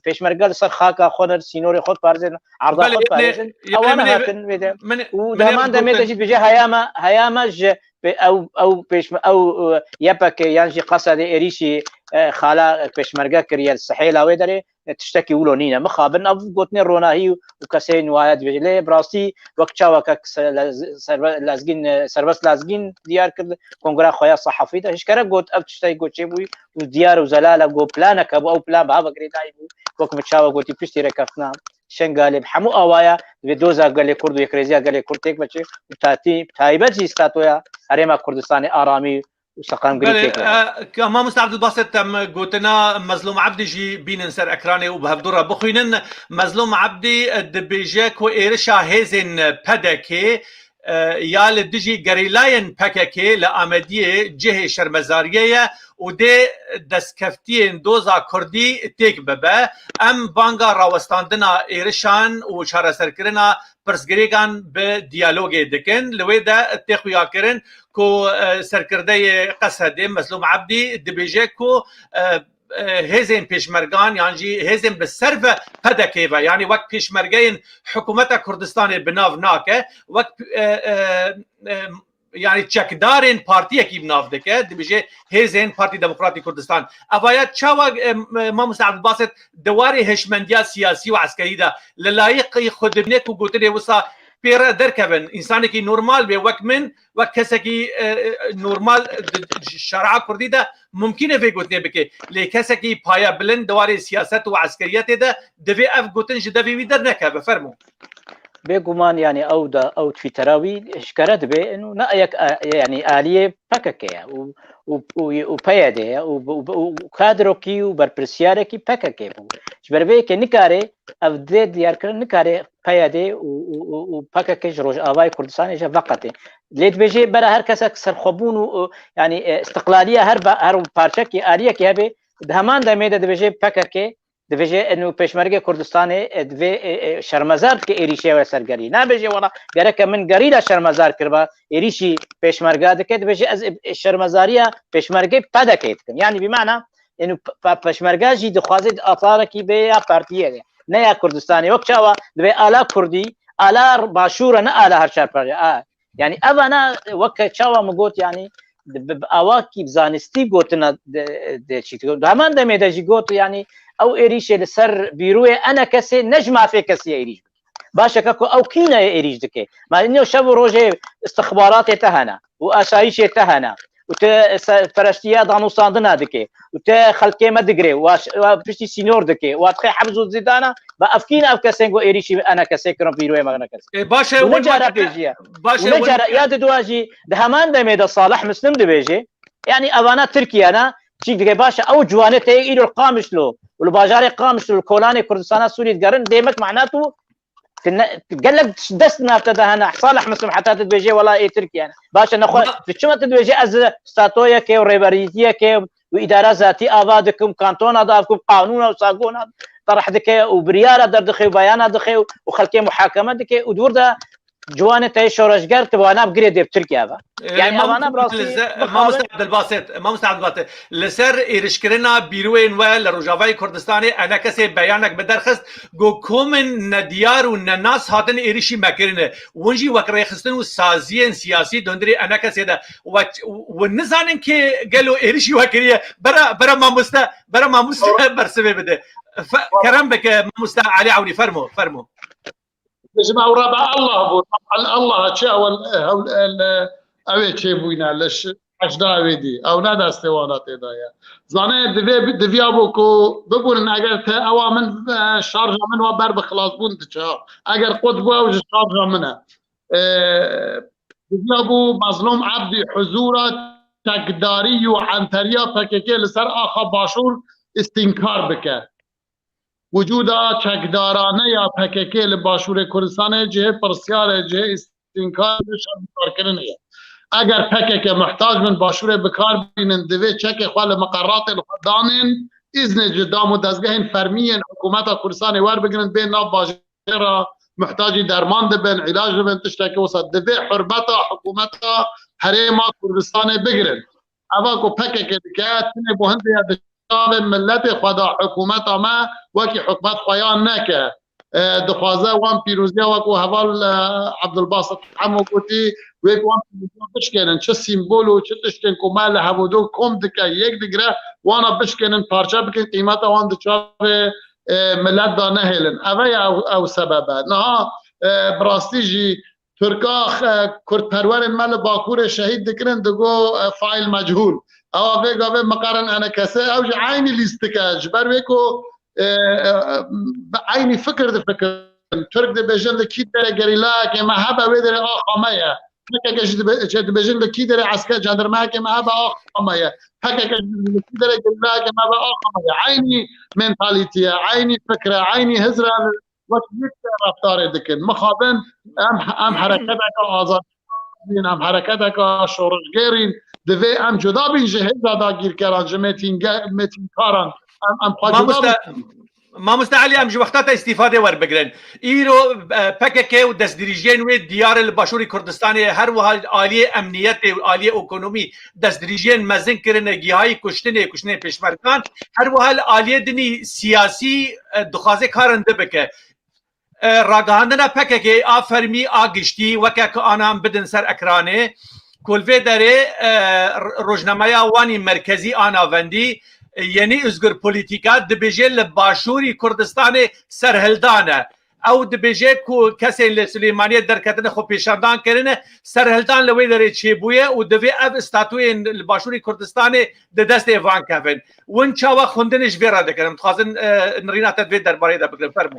C: pêşmerga li ser xaka xwe sînorê xwe parizin erda xwe parizin ewan hatin vê de û deman demê de jî bêje heyama ji ew yepekê yan jî qesedê êrîşî xala pêşmerga kiriye sihêla wê derê tiştekî wilo nîne mixabin ev gotinê ronahî û kesê waya dibêje lê birastî wek çawekek serbest lezgîn diyar kir kongra xwe ya sehefî de hişkere got ev tiştekî got çêbûyî û diyar û zelala got planeke bû ew plan bi heva girêdayî bû wek min çawa gotî piştî rêkeftina şengalê bi hemû awaya divê doza gelê Kurd û yekrêziya gelê Kurd têk veçe û taybet jî statoya Herêma Kurdistanê aramî
B: مامۆستا عەبدولباسط em gotina Mezlûm Ebdî jî bînin ser ekranê û bi hevdûra bixwînin Mezlûm Ebdî dibêje ku êrişa hêzên PDK یا لدجی گریلاین پککی لآمدیه جه شرمزاریه و ده دستکفتین دوزا کردی تیک ببه ام بانگا راوستاندنا ایرشان و چاره سرکرنا پرسگریگان به دیالوگ دکن لوی ده تخویا کرن کو سرکرده قصده مسلوم عبدی دبیجه کو هزین پیشمرگان یعنی هزین به صرف پدکه و یعنی وقت پیشمرگین حکومت کردستان بناو ناکه وقت یعنی چکدارین پارتی کی بناو دکه دبیجه هزین پارتی دموکراتی کردستان اوایت چاوا ما مستعد باسط دواری هشمندیا سیاسی و عسکری ده للایق خودبنه کو گوتره وسا پیر درکبن انسانی که نورمال به وقت من و کسی که نورمال شرع کردی ده ممکنه به گوتنه بکه لی کسی که پایا بلند دواری سیاست و عسکریت ده دوی اف گوتن جدا وی در نکه بفرمو
C: بگمان يعني او تويتراوي اشكرت به انه نايك يعني آلية بككه وبيده وكادروكي وبربرسياركي بككه جبربه كه نكاره افدد ياركن نكاره بيده وبككه جروج اوای كردستان اجا فقط ليت بيجي برا هر کس اكثر خبون يعني استقلاليه هر پارچه کی آلية کی هبه دهمان دميده بيجي بككه دفجه انه پشمرگه کردستان دو شرمزار که ایریشه و سرگری نه بجه ولا گره من گریلا شرمزار کربا ایریشی پشمرگه دکه دفجه از شرمزاریا پشمرگه پدا کیتکم یعنی بمعنى انه پشمرگه جی دخوازه اطاره کی به یا پارتیه نه یا کردستانی وقتوا دبی الا کردی الا باشوره نه الا هر شهر پرجه يعني انا وقت چاوا مگوت يعني اواکی بزانستی گوتنا د چیت همان دمه د جیگوت يعني او ايريش لسر بيروي انا كسي نجمع في كسي ايريش باشا كاكو او كينا ايريش دكي مع انه شاب روجي استخبارات تهنا واسايش تهنا وت فرشتيا دانو صاندنا دكي وت خلكي ما دغري وبشتي سينور دكي واتخي حبزو زيدانا بافكينا افكسنغو ايريش انا كسي كرم بيروي ما كسي
B: باشا
C: ونجارا بيجي ونجارا يا دواجي دهمان دمي صالح مسلم دبيجي يعني ابانا تركيا انا چی دیگه باشه او جوانه ته ایرو قامش لو والباجار قامش لو الكولاني كردستان سوري تقارن ديمك معناته قال لك دست نافته هنا صالح مسلم حتى تدويجي والله اي تركيا يعني باشه نخو في شو تدويجي از ستاتويا كي وريبريتيا كي واداره ذاتي ابادكم كانتون ادافكم قانون وساقون طرح دكي وبرياره دخي وبيان دخي وخلكي محاكمه دكي ودورده جوانه تاي شورشگر توانا بگريد بتركيا يعني انا براسي
B: ما مستعد الباسط لسر ايرشكرنا بيروين ولا رجاوي كردستاني انا كسي بيانك بدرخست جو كومن نديار والناس هاتن ايرشي مكرنه ونجي وكري خستن وسازيين سياسي دندري انا كسي ده ونزانن كي قالوا ايرشي وكريه برا ما مستا برسبه بده كرم بك ما مستا علي عوني فرمو
A: جماعة ورابع الله بو طبعا الله شاء اوه چه بوینا لش اجدا ویدی او نه دستوانات دایا زانه دوی ابو کو ببون اگر تا اوامن شارژ من و بر بخلاص بون تچا اگر قد بو او شارژ منه دوی ابو مظلوم عبدی حضورات تقداری و عنتریا فککه لسر آخا باشور استنکار بکه وجودا چکدارانه یا پککه لباشور کردستان جه پرسیار جه استنکار بشار کرنه اگر پککه محتاج من باشور بکار بینن دوی چک خوال مقرات الخدانین اذن جدام و دزگه فرمیین حکومت کردستان ور بگیرن بین ناف باشور محتاجی درمان دبن علاج دبن تشتاکی وسط دوی حرمتا حکومتا حریما کردستان بگیرن اما کو پککه دکات تنه بوهنده یا ملت خدا حکومت ما وکی حکومت خیان نکه دخوازه وان پیروزی وکو حوال عبدالباسط حمو گوتی ویک وان پیروزی بشکنن چه سیمبولو چه تشکن کمال حبودو کم دکه یک دگره وانا بشکنن پارچه بکن قیمت وان دچار ملت دا نهیلن او سببه نها براستی جی ترکا کرد پرورن مل باکور شهید دکرن دگو فایل مجهول او ویگا و مقارن انا کسه او عینی لیست که جبر ویکو عینی فکر ترک ده بجن لکی داره گریلا که محبه وی داره آخامه که بجن لکی داره عسکر جندرمه که محبه آخامه که لکی داره گریلا که محبه آخامه عینی منتالیتیه عینی فکره عینی هزره وقت یک رفتار دکن مخابن ام حرکت که آزاد بین ام حرکت که شورشگرین دوی ام جدا بین جهه زادا گیر کران جمتین کاران ام جدا
B: ما مستعلی ام وقتات استفاده ور بگرن ایرو پکک و دستدریجین و دیار الباشوری کردستان هر وحال عالی امنیت و عالی اکونومی دستدریجین مزن کرن گیهای کشتن پیشمرگان هر وحال عالی دنی سیاسی دخوازه کارنده بکه راگهاندنا پکک آفرمی آگشتی وکه که آنام بدن سر اکرانه کلوه داره روزنامه وانی مرکزی آناوندی یعنی ازگر پولیتیکا دبیجه لباشوری کردستان سرهلدانه او دبیجه کو کسی لسلیمانیت درکتن خو پیشاندان کرنه سرهلدان لوی داره چی بویه و دوی او استاتوی لباشوری کردستان ده دست ایوان کفن ون چاوا خوندنش ویرا دکنم تخوازن نرینات دوی درباره ده بگرم فرمو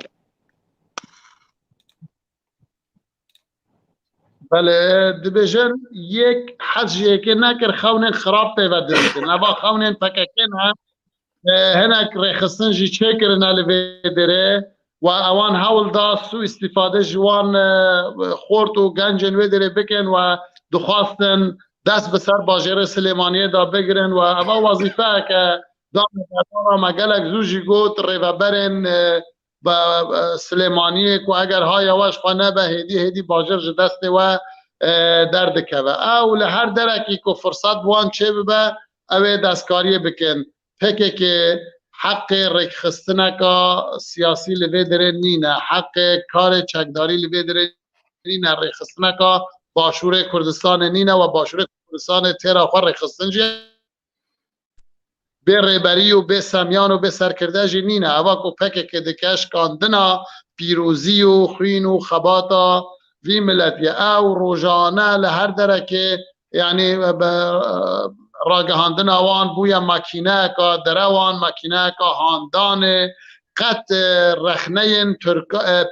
A: بله دبیجن یک حجیه که نکر خونین خراب پیوده بکن اما خونین پککن هم هنک ریخستن جی چه کرنه لوی داره و اوان حول دا سو استفاده جوان خورد و گنجن وی داره بکن و دخواستن دست بسر باجر سلیمانیه دا بگرن و اما وظیفه که دام دادانا مگلک زوجی گوت ریو برن با سلیمانیه که اگر های واش خانه به هدی باجر دست و درد که او لهر درکی که فرصت بوان چه ببه اوه دستکاری بکن پکه که حق رکخستنه که سیاسی لوی داره نینه حق کار چکداری لوی داره نینه رکخستنه که باشور کردستان نینه و باشور کردستان تیرا خواه رکخستن جه به ریبری و به سمیان و به سرکرده جه نینه اوه که پکه که دکش کاندنا پیروزی و خوین و خباتا وی ملتی او روزانه لهر درکه یعنی راگهاندن آوان بویا مکینه که دروان مکینه که هاندان قط رخنه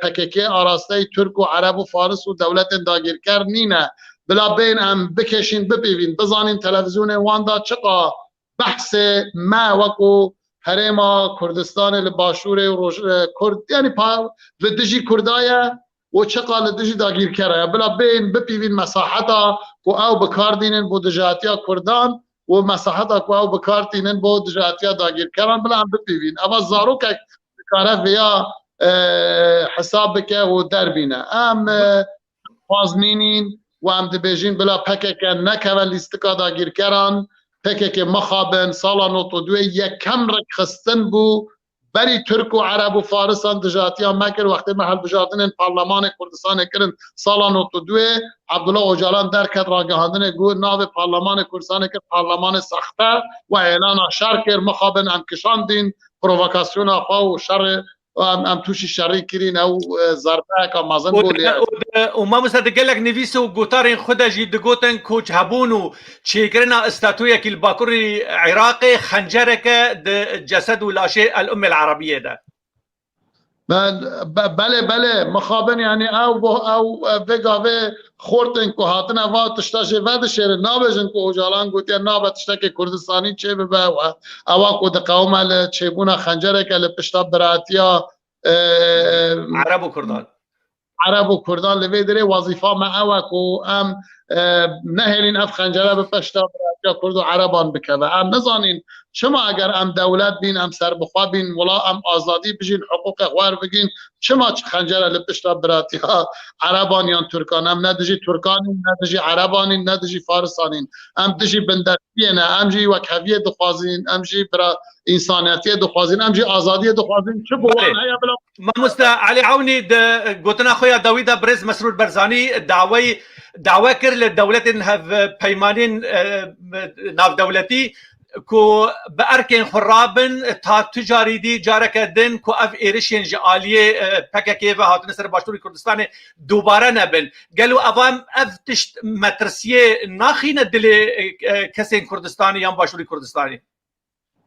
A: پککه آراسته ترک و عرب و فارس و دولت داگیر کرد نینه بلا بین هم بکشین بپیوین بزانین تلویزیون واندا چقا بحث ما وکو حرما کردستان لباشور کرد یعنی لدجی کردایه و چقا لدجی داگیر کرده بلا بین بپیوین مساحتا و او بکار دینن بو دجاتیا کردان و مساحتا کو او بکار دینن بو دجاتیا داگیر کردن بلا هم بپیوین اما زارو که کاره ویا حساب بکه و دربینه ام خوازنینین و هم دبیجین بلا پکه که نکوه لیستکا داگیر کردن پکه که مخابن سالا نوتو دوی یک کم رکخستن بو بری ترک و عرب و فارسان دجاتیا مکر وقتی محل بجاتن پارلمان کردستان کرن سالا نوتو دوی عبدالله اوجالان درکت راگهاندن گو ناو پارلمان کردستان که پارلمان سخته و اعلان شر کر مخابن هم کشاندین پرووکاسیون آخوا و شر ام توشی شری کرین او ضربه که مازن بولی
B: و ما مصدق لك نویس و گوتارین خود جی دگوتن کوچ هبون و چیکرنا استاتویا که الباکوری عراقی خنجره که جسد و لاشه الام العربیه ده
A: بله مخابن یعنی او وگاوه خورتن که هاتن اوا تشتاش ود شیر نابجن که اوجالان گوتی نابه تشتا که کردستانی چه ببه و اوا که ده قوم چه بونا خنجره که لپشتا براتیا عرب و کردان لوی داره وظیفه ما اوا که ام نهلین اف خنجره بپشتا براتیا کرد و عربان بکوه ام نزانین شما اگر ام دولت بین ام سر بخوا بین ولا ام آزادی بجین حقوق خوار بگین شما چه خنجره لپشتا براتی ها عربان یا ترکان ام ندجی ترکانین ندجی عربانین ندجی فارسانین ام دجی بندرتیه نه ام جی وکهویه دخوازین ام جی برا انسانیتی دخوازین ام جی آزادی دخوازین چه بوان هیا بلا
B: ما مستا علی عونی گوتنا خویا داویدا برز مسرور برزانی دعوه کر لدولت هف پیمانین ناف دولتی کو بارکن خرابن تا تجاری دی جارک دن کو اف ایرشین جالیه پککه و هاتن سر باشوری کردستان دوباره نبن قالو اوام اف تشت مترسیه ناخینه دل کسین کردستانی یا باشوری کردستانی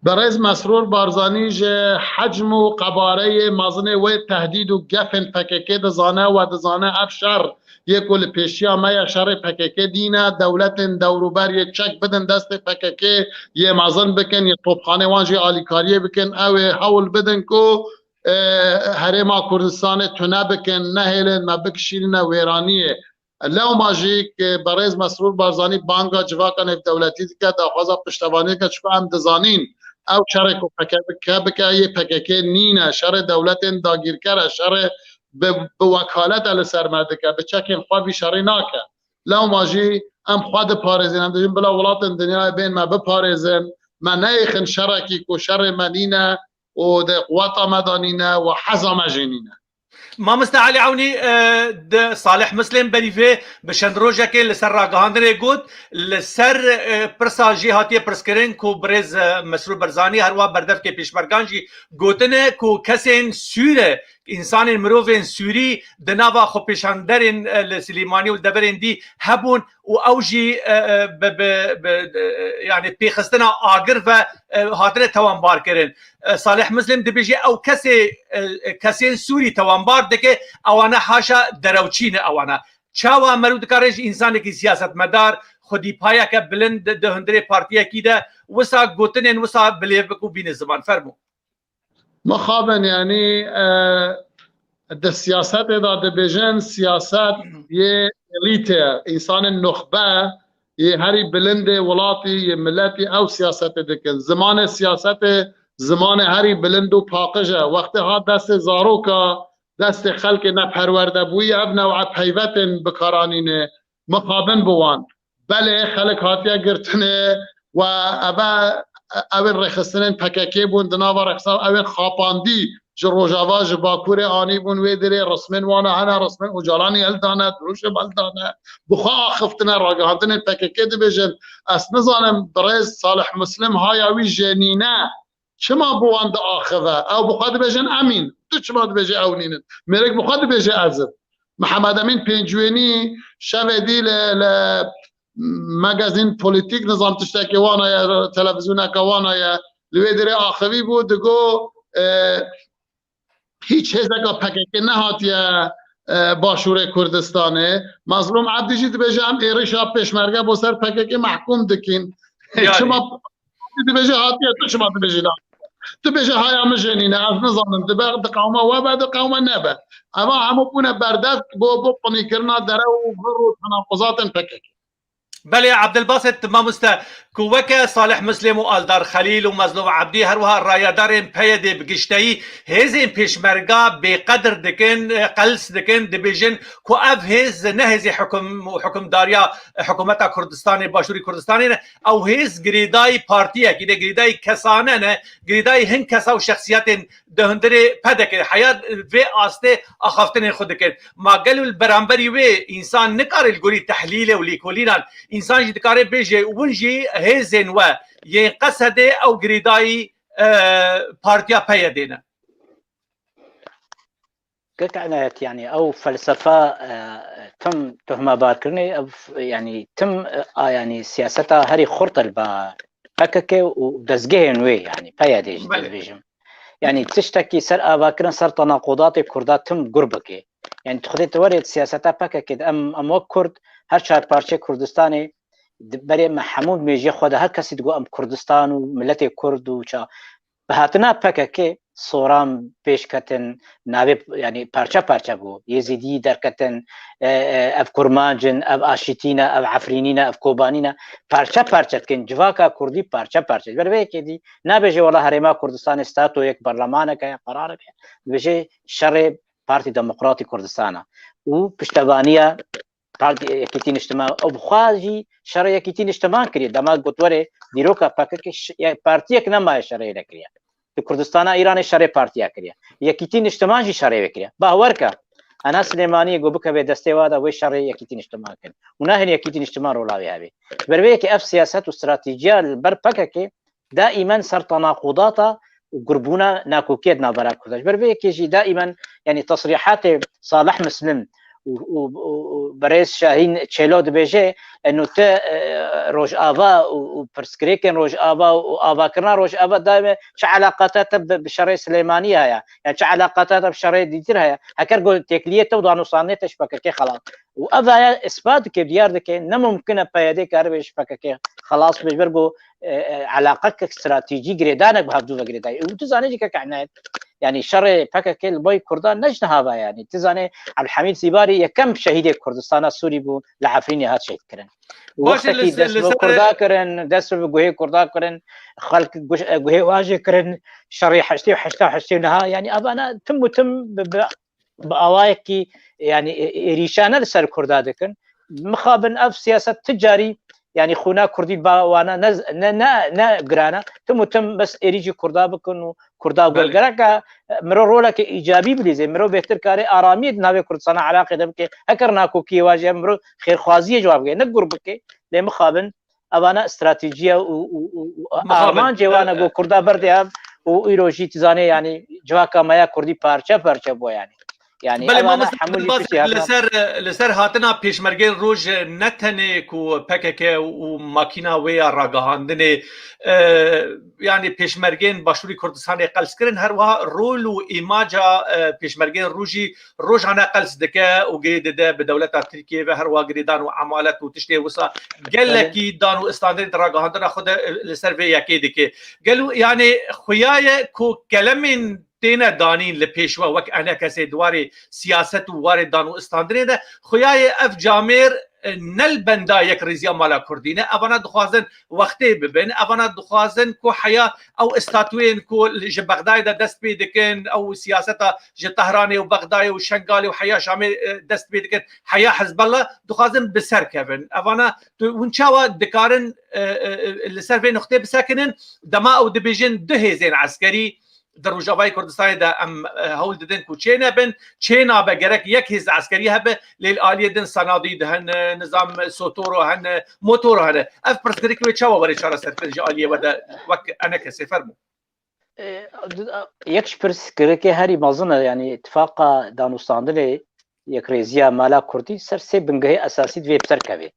A: برز مسرور بارزانی جه حجم و قباره مازنه و تهدید و گفن پککه دزانه و دزانه افشار یک کل پیشی ما شر پککه دینه دولت دوروبر یک چک بدن دست پککه یه مازن بکن یه توپخانه وانجی آلیکاریه بکن او حول بدن کو هرما كردستان تنبكن نهلن ما بكشيلنا ويرانيه لو ماجيك برز مسرور بارزاني بانگا جواکا نف دولتی که داخوازا پشتوانی که چکو هم دزانین او شر که یه پککه نینه شر دولت داگیر کره شر به وکالت لسرمرده که به چکین خواه بیشاری ناکه لو ماجی ام خواه پارزین هم دجیم بلا ولات دنیا بین ما بپارزن ما نیخن شرکی که شر منینه و ده قوات مدانینه و حزا مجینینه
B: مامستا علي عوني صالح مسلم بنيفي بشن روجك لسر راغاندري قوت لسر برساجي هاتي برسكرين كو برز مسرور برزاني هروا بردف كي بيشمرگانجي قوتنه كو كسين سورة انسان مروفين سوري دناوا خو پیشاندرین لسلیمانی و دبرین دی هبون و اوجی يعني پیخستنا آگر و هاتره توانبار کرن صالح مسلم دبیجی او کسی سوری توانبار دکه اوانا حاشا دروچین اوانا چاوا مرود کارش انسان کی سیاست مدار خودی پایا که بلند دهندره پارتیا کی ده وسا گوتنن وسا بلیبکو بین زمان فرمو
A: مخابن يعني السياسات إذا دبيجن سياسات يليته إنسان النخبة هاري بلندة ولاتي ملاتي أو سياسات دكن زمان السياسات زمان هاري بلندو باقجة وقتها دست زاروكا دست خلق نبهرورده بوي ابنا وعب حيوتن بكارانين مخابن بوان بله خلق هاتيا قرتنه و أبا اول رخصتن پککی بون دناوا رخصا اول خاپاندی جروجاوا جباکور آنی بون وی دری رسمن وانا هنا رسمن اجالانی الدانه دروش بالدانه بخوا خفتنا راگهاندن پککی دی بجن اس نظانم برز صالح مسلم هایاوی جنینه چما بواند آخوه او بخوا دی بجن امین تو چما دی بجن اونینن مرک بخوا دی بجن ازد محمد امین پنجوینی شوه ل مگزین پولیتیک نظام تشتکی وانا یا تلویزیون که وانا یا لویدری آخوی بود دگو هیچ هزگا پککی نهات یا باشور کردستانه مظلوم عبدی جید بجم ایرشا پیشمرگه بسر پککی محکوم دکین شما دی بجه هاتیه تو شما دی بجه تو بجه های همه جنینه از نظامن دباغ دقومه و بعد قومه نبه اما همه بونه بردف بو بقنی کرنا دره و برو تناقضات پککی
B: بله عبد الباسط مامستا كوكا صالح مسلم والدار خليل ومظلوم عبدي هروها الرايادارين بيدي بقشتاي هزين بيشمرقا بقدر دكن قلس دكن دبيجن كو اف هز نهزي حكم داريا حكومتا كردستاني باشوري كردستاني او هز قريداي بارتيا كده قريداي كسانه قريداي هن كسا وشخصيات دهندري بدك حياه في استه اخفتن خودك ما قالوا البرامبري وي انسان نقار القولي تحليله وليكولينا انسان جدكاري بيجي ونجي هزن و ينقصد او قريداي بارتيا بيدينا
C: كعنايات يعني او فلسفه تم تهمه باركرني او يعني تم يعني سياستها هري خرط البا هكاكي ودزجين وي يعني بيدي بيجم يعني تشتكي سر اباكرن سر تناقضات كردات تم قربكي يعني تخدي توريد سياستها بكاكي ام كرد هر شهر بارچه كردستاني بري محمود ميجي خود هر کسی دگو ام کردستان و ملت کرد و چا بهاتنا پکه صورام پیش کتن ناوی يعني پارچه بو يزيدي درکتن اف کرمانجن اف آشتینا اف عفرینینا اف کوبانینا پارچه کن جواکا کردی پارچه بروی که دی نبیجی والله هرما کردستان استاتو یک برلمانه که قراره بیجی شر پارتی دموکراتی کردستانه و پشتوانیه پارتی یکیتین اجتماع او بخواجی شر یکیتین اجتماع کری دما گوتوره دیروکا پاکه پارتی یک نمای شر لکریه کردستان ایران شر پارتیا کریه یکیتین اجتماع جی شر وکریه باورکا انا سلیمانی گو بک به دسته وادا و شر یکیتین اجتماع کن اونها یکیتین اجتماع رولاوی ابي بروی که اف سیاست و استراتیجیا بر پاکه دائما سر تناقضات وقربونا ناكوكيد نابراك بروی که جی دائما يعني تصريحات صالح مسلم وبريز شاهين تشيلود بيجي انه تا روج افا وبرسكريكن روج افا وافا كرنا روج افا دائما شو علاقاتها بالشرعيه السليمانيه يعني شو علاقاتها بالشرعيه ديترها هكر قول تكليه توضع نصانيت شبكه خلاص وافا اثبات كيف ديارك انه ممكن بيدي كارب شبكه خلاص بيجبروا علاقتك استراتيجي جريدانك بهدو جريداي وتزاني كعنات يعني شر PKK البوي كردان نجنها يعني تزاني عبد الحميد سيباري كم شهيد كردستان السوري بو لعفريني هات شهيد كرن وقت كي دس كردا كرن دس بجوه كردا كرن خلق جوه واجه كرن شري حشتي نها يعني أبانا تم بأوايكي يعني ريشانة لسر كردا دكن مخابن أف سياسة تجاري يعني خونا كردي وانا نا جرانا تم بس اريجي كردا بكن كردا بالجراكا مرو رولك ايجابي بليزي مرو بهتر كاري ارامي ناوي كردستان علاقه دمك هكرنا كوكي واجه مرو خير خوازيه جواب نقر بك لمخابن ابانا استراتيجيه وارمان جوانا جو كردا بردي وايروجي تزاني يعني جواكا مايا كردي بارچه بو يعني
B: بله ما لسر هاتنا پیشمرگین روز نتنه کو PKK و ماکینا ویا راگهاندنه يعني پیشمرگین باشوری کردستان قلس کرن هر وها رول و ایماجا پیشمرگین روج انا قلس دکه و گرید ده به دولت ترکیه و هر وها گریدان و عمالت و تشتی وسا گلکی دان و استاندارد راگهاندن خود لسر ویا کی دکه گلو يعني خویای کو کلمین تینا دانین لپیشوا وک انا کسی دواری سیاست و واری دانو استاندری ده خویای اف جامیر نل بندا یک ریزیا مالا کردینه اوانا دخوازن وقتی ببین اوانا دخوازن کو حیا او استاتوین کو ج بغداد ده دست بیدکن او سیاست ج طهران و بغداد و شنغال و حیا شام دست بیدکن حیا حزب الله دخوازن بسر کبن اوانا ونچاوا دکارن لسر به نقطه بسکنن دما او دبیجن ده هزین عسکری در روجاوای کردستان ده ام هول ددن کو چینا بن چینا بگرک یک هز عسکری هبه لیل آلیه دن صنادید هن نظام سوتورو هن موتورو هن اف پرسکری که چاوا وری چارا سرتنج آلیه ودا وک انا کسی فرمو
C: یکش پرسکری که هری مازنه يعني اتفاق دانوستاندل یک ریزیا مالا کردی سر سه بنگه اساسی دوی بسر کوي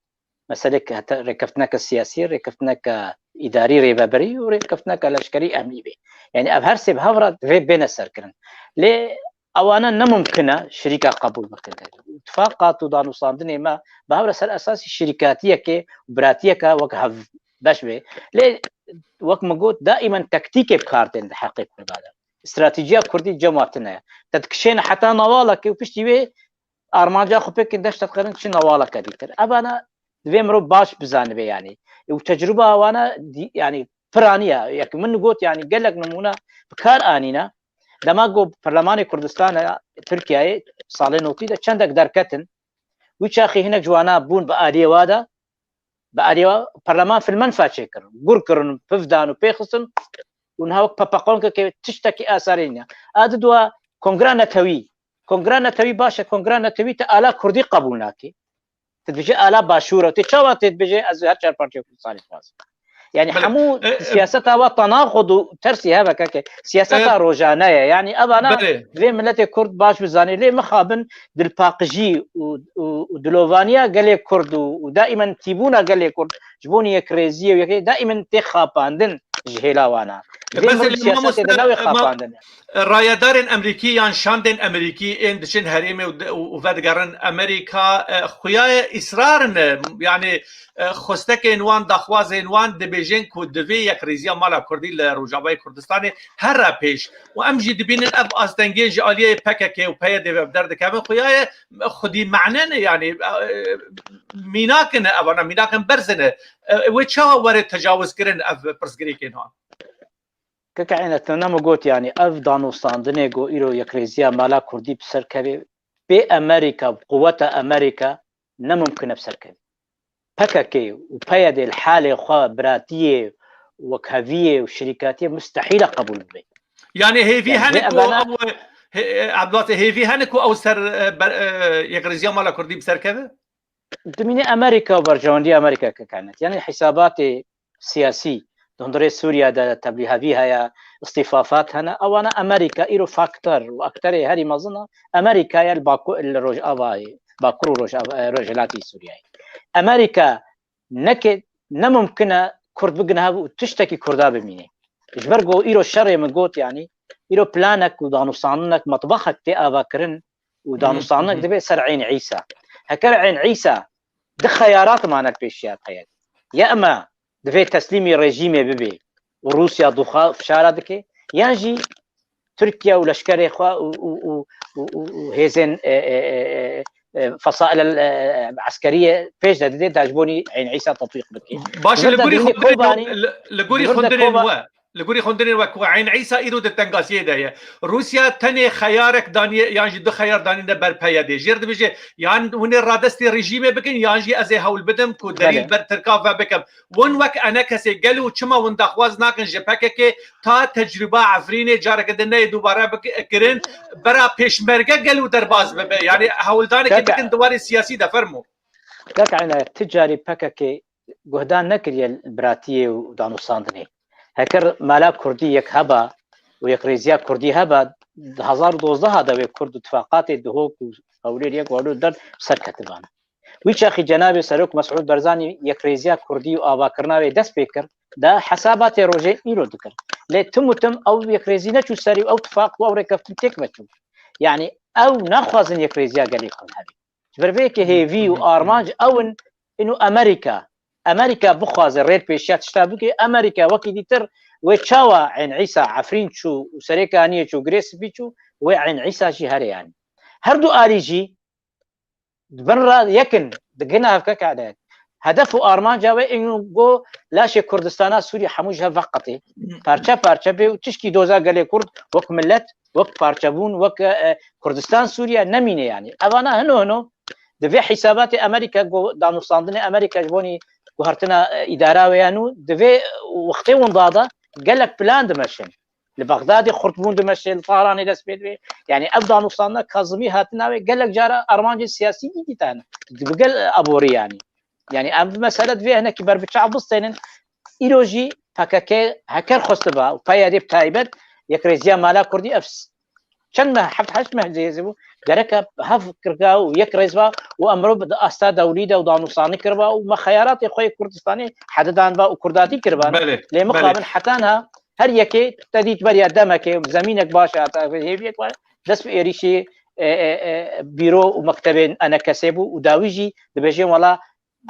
C: مسألة ركفتنا كسياسي ركفتنا كإداري ريبابري وركفتنا كلشكري أمني بي يعني أبهر سب هفرة في بين السركن ليه أوانا نممكنة شركة قبول بكتير اتفاقات ودانو صاندني ما بهفرة سر أساسي شركاتية كي وبراتية كا وكهف باش بي ليه وقت مجود دائما تكتيكي بكارتين حقيقة هذا استراتيجية كردي جماعتنا تتكشين حتى نوالك وبشتي بي أرمانجا خبيك إندش تتقرن كشي نوالك ديتر أبانا دویم رو باش بزنه يعني وتجربة وانا يعني فرانية يعني من قلت يعني قال لك نمونة بكار آنينا لما جو برلمان كردستان تركيا صالين وكذا چندك دركتن وش أخي هنا جوانا بون بآلية وادا بآلية برلمان في المنفى شكر قركرن بفدان وبيخصن ونهاوك باباقون كي تشتكي آثارين هذا دوا كونغرانا توي باشا كونغرانا توي تآلا كردي قبولناكي تتبجي آلا باشورة تتشاوى تتبجي أزهر چار پارچه كردستاني خواست يعني حمو سياستها وتناقض وترسي هذا كاكي سياستها روجانية يعني أبانا في ملتي كرد باش بزاني ليه مخابن دلباقجي ودلوفانيا قال كرد ودائما تيبونا قال كرد جبوني يكريزية ويكي دائما تخاباندن جهيلا وانا
B: رایدار امریکیان شاندن امریکی این دشن هریمه و ودگرن امریکا خویای اصرارن يعني خستك انوان دخواز انوان دبيجين كو دبي يك ريزيا مالا كردي لروجاوي كردستاني هر بيش وامجي دبين الاب استنجي جاليه PKK و پي دي بدرد كامل خويا خدي معنن يعني ميناكن ابانا ميناكن برزنه وچا ور تجاوز كرن اف برسگريكن ها
C: كعينت نما قلت يعني افضانو صاندنيغو ايرو يك ريزيا مالا كردي بسركبي بامريكا بقوه امريكا نممكن بسركبي PKK وبيد الحالة خا براتية وكهفية وشركاتية مستحيل قبول به
B: يعني هي في هنكو أو عبدالله هي في هنكو أو سر يقرزيا مالا كردي بسر كذا
C: دميني أمريكا وبرجواندي أمريكا كانت يعني حسابات سياسي دندري سوريا دا تبليها فيها يا اصطفافات هنا أو أنا أمريكا إيرو فاكتور وأكتر هذه ما ظن أمريكا يا الروج أباي باكرو روجلاتي سوريا امريكا نكد نممكن كرد بقنها وتشتكي كردا بميني اجبرقو ايرو الشر من قوت يعني ايرو بلانك ودانو صاننك مطبخك تي افاكرن ودانو صاننك دبي سر عين عيسى هكر عين عيسى ده خيارات معنا البيشيات قياد يا اما دبي تسليمي ريجيمي ببي وروسيا دخا في شارع دكي ينجي تركيا ولشكري خوا وهيزن فصائل العسكريه فيش دي تعجبوني عين عيسى تطبيق بكي
B: باشا لغوري خوندرين وكو عين عيسى ايرو دتنگاسيه ده روسيا تني خيارك داني يعني دو خيار داني ده برپايا دي جرد بيجي يعني ون رادستي ريجيم بكن يعني ازي هول بدم كو دليل بر تركاف بكم ون وك انا كسي قالو چما ون دخواز ناكن جپكه تا تجربه عفريني جارك دنه دوباره بكرين برا پيشمرگه قالو درباز ببه يعني هول داني كبكن دواري سياسي ده فرمو
C: كاك عنا تجاري بككي جهدان نكري البراتيه ودانو ساندني هكر مالا كردي يك هبا ويكريزيا كردي هبا 2012 هذا كرد اتفاقات دهوك اولير يك ولو در سر كتبان ويش اخي جناب سروك مسعود برزاني يكريزيا كردي وابا كرناوي دس بيكر ده حسابات روجي ايرو ذكر لي تم او يكريزينا شو سري او اتفاق او ركفتك بتو يعني او ناخذ يكريزيا قال لكم هذه بربيك هي في وارماج او انه امريكا بخواز الريد بيشات شتابكي امريكا وكي ديتر وتشاوا عين عيسى عفرين شو وسريكانيه شو جريس بيشو وعين عيسى شهري يعني هردو اريجي برا يكن دقنا هكاك عدد هدفه ارمانجا انه جو لاشي كردستان سوريا حموجها فقطي بارچا بي وتشكي دوزا قال كرد وك ملت وك بارچبون وك كردستان سوريا نمينه يعني انا هنو دفي حسابات امريكا جو دانو صاندني امريكا جبوني وهرتنا اداره ويانو دفي وقتي ونضاده قال لك بلان دمشن لبغداد خرطبون دمشن طهران دسبيد يعني ابدا نصانا كاظمي هاتنا قال لك جاره ارمانج السياسي دي تانا قال ابوري يعني مساله في هنا كبر بتشعب بصين ايروجي هكر خصبه وبايدي بتايبت يكريزيا مالا كردي افس كان حفت حش مهزيزبو درك هفكركا ويكرزبا وامرو استا دوليده ودانوساني كربا وما خيارات اخوي كردستاني حددان با وكرداتي كربان لي مقابل حتانها هر يكي تديت بريا دمك زمينك باشا هيبيك دس ايريشي بيرو ومكتبين انا كسبو وداويجي دبجي ولا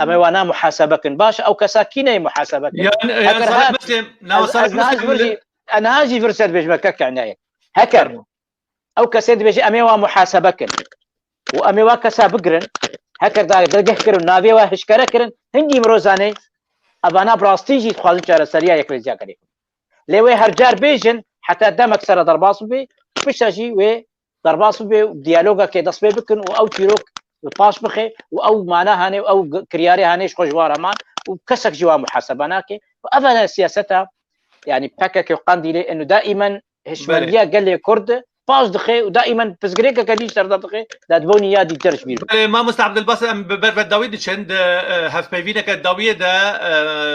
C: اما وانا محاسبك باش او كساكينه محاسبك يعني انا هاجي فرصه بجمك عنايه هكر او كسيد بيجي اميوا محاسبكن واميوا كسابقرن هكر دغه كرن ناويوا هشكركرن هندي مروزانه ابانا براستيجي خالد جار سريا يكريزيا كري لوي هرجار بيجن حتى دمك سر ضرباس بي بشاجي و ضرباس بي ديالوجا كدس بكن او تيروك الباش بخي او معناها هاني او كرياري هانيش خوجوار امان وكسك جوا محاسبناك وافلا سياستها يعني بكك قاندي انه دائما هشماليه قال لي كرد باش دخي ودائما بزغريكا كديش ترضى دخي دا تبوني يا دي درش بير
B: ما مستعبد البصر ببرفت داويد چند هف بيفينا كداويد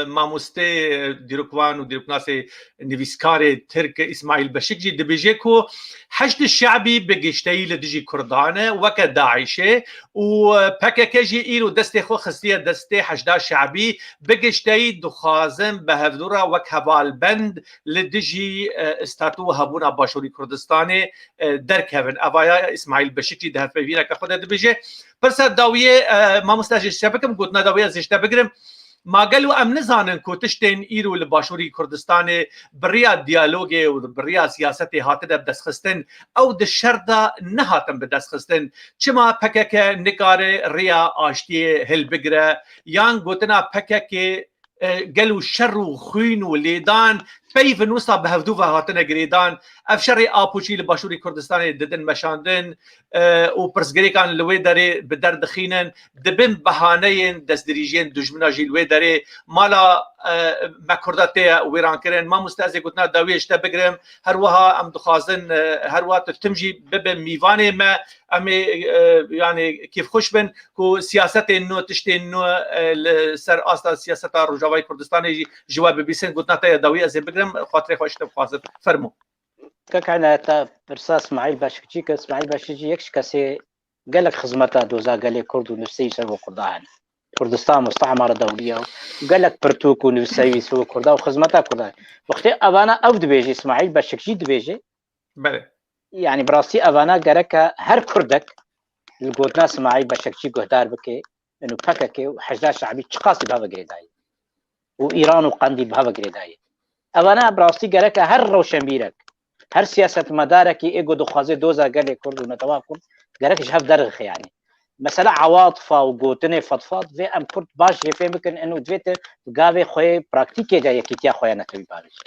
B: ما مستي ديروكوان وديروكناسي نيفيسكاري ترك اسماعيل بشكجي دبيجيكو حشد الشعبي بقشتي لدجي كردانه وكداعشه وباكاكجي ايرو دستي خو خصيه دستي حشدا شعبي بقشتي دخازم بهذورا وكهبال بند لدجي استاتو هبونا باشوري كردستاني دركهن اوايا اسماعيل بشكي ده فينا كخد دبيجي برسا داويه ما مستاجي شبكم قلنا داويه زشتا بقرم ما قالوا ام نزانن كو تشتين ايرو لباشوري كردستان بريا ديالوجي وبريا سياستي هاتده بدسخستن او دشردا نهاتن بدسخستن چما پکک نکاره ريا اشتي هل بگره يان گوتنا پکک قالوا شر وخوين وليدان بيف نوصا بهفدوفا هاتنا قريدان افشري ابوشي لباشوري كردستاني ددن مشاندن وبرسقري كان الويدري بدر دخينن دبن بهانين دس دريجين دجمنا جي الويدري مالا ما كرداتي ويران كرين ما مستازي قلتنا داويش تبقرم هروها ام دخازن هروها تمجي ببن ميفاني ما امي يعني كيف خوش بن كو سياسة انو تشتي انو سر اصلا سياسة رجاوي كردستاني جواب بيسن قلتنا تايا داوية زي بقرم خاطري خوش تبخاصر فرمو
C: كان تا برساس اسماعيل باشكجي اسماعيل باشكجي يكش كاسي قال لك خزمتا دوزا قال لك كرد ونفسي يسوي كردان كردستان مستعمره دوليه وقال لك برتوك ونفسي يسوي كردان وخزمتا كردان وقت ابانا او دبيجي اسماعيل باشكجي دبيجي
B: بله
C: يعني براسي ابانا قالك هر كردك القوتنا اسماعيل باشكجي قهدار بكي انه فكك وحشدا شعبي تشقاسي بهذا قريداي وايران وقندي بهذا قريداي ابانا براسي قالك هر روشنبيرك هر سیاست مدارکی ایگو دخوازی دوزا گلی کرد و نتوا کن گرکش هف درغ يعني مثلا عواطفه وقوتني فضفاض في ام كرت باش يفهمكن انه دويت قاوي خوي براكتيكي جا يكيتيا خويا نتوي باش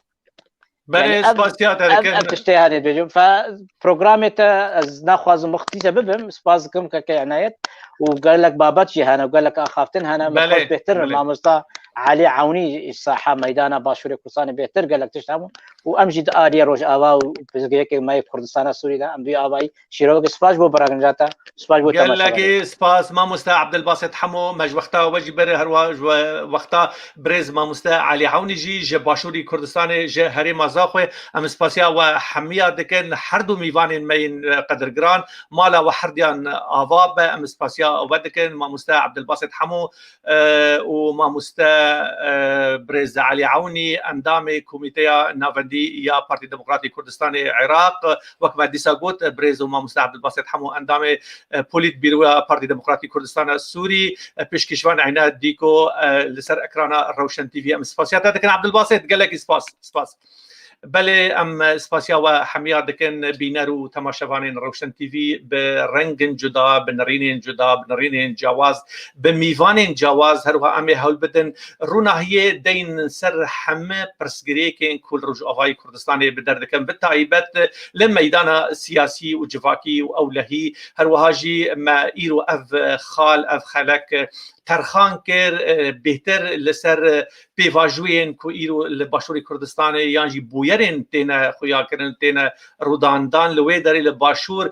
B: بله سپاسیات
C: اب تشتهاني بيجم فبروجرامته از ناخذ مختيسه ببم سپاسكم كعنايت وقال لك باباتشي هنا وقال لك اخافتن هنا مخوت بهتر ما مستا علي عوني الساحه ميدانا باشوري كوساني بهتر قال لك تشتمو وامجد اريا روج اوا وبزغيك ما كردستان سوري دا ام بي اواي شيروغ سپاس بو براغنجاتا سپاس بو
B: قال لك سپاس ما مستا عبد الباسط حمو مج وقتا وجي بر هر وقتا بريز ما مستا علي عوني جي باشوري كردستان جه هري مازاخو ام سپاسيا وحميه دكن هر دو ميوان مين قدرگران مالا وحرديان اواب ام سپاسيا ودكن ما مستا عبد الباسط حمو وما مستا بريز علي عوني اندامي كوميتيا نافندي يا بارتي ديمقراطي كردستان عراق وكما ديسا قلت بريز وما مستا عبد الباسط حمو اندامي بوليت بيرو بارتي ديمقراطي كردستان السوري بيشكشوان عناد ديكو لسر اكرانا روشن تي في ام سپاسيات دكن عبد الباسط قال لك سپاس بله ام سپاسیا و حمیا دکن بینر و تماشاوان روشن تي في برنگ جدا بنرین جدا بنرین جواز بمیوان جواز هر و ام هول بدن روناهیه دین سر همه پرسگری که کل روج آوای کردستان بدر دکن بتایبت لمیدان سیاسی و جواکی و اولهی هر و هاجی ما ایرو اف خال اف خلق ترخان کر بهتر لسر پیواجوین کو ایرو لباشوری کردستان یانجی بویرین تینا خویا کرن تینا روداندان لوی داری لباشور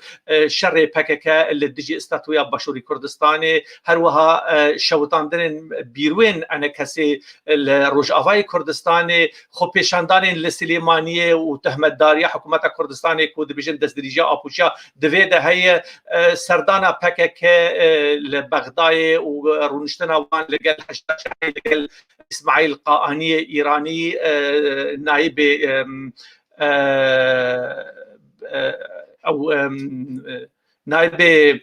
B: شر پککه لدجی استاتویا باشوری کردستان هر وها شوتاندن بیروین انا کسی لروج آوای کردستان خو پیشاندان لسلیمانیه و تهمت داری حکومت کردستان کو دبیجن دستدریجا آپوشا دویده های سردانا پککه لبغدای و نشتنا وان لقال حشتاش لقال اسماعيل قاهاني ايراني نائب او نائب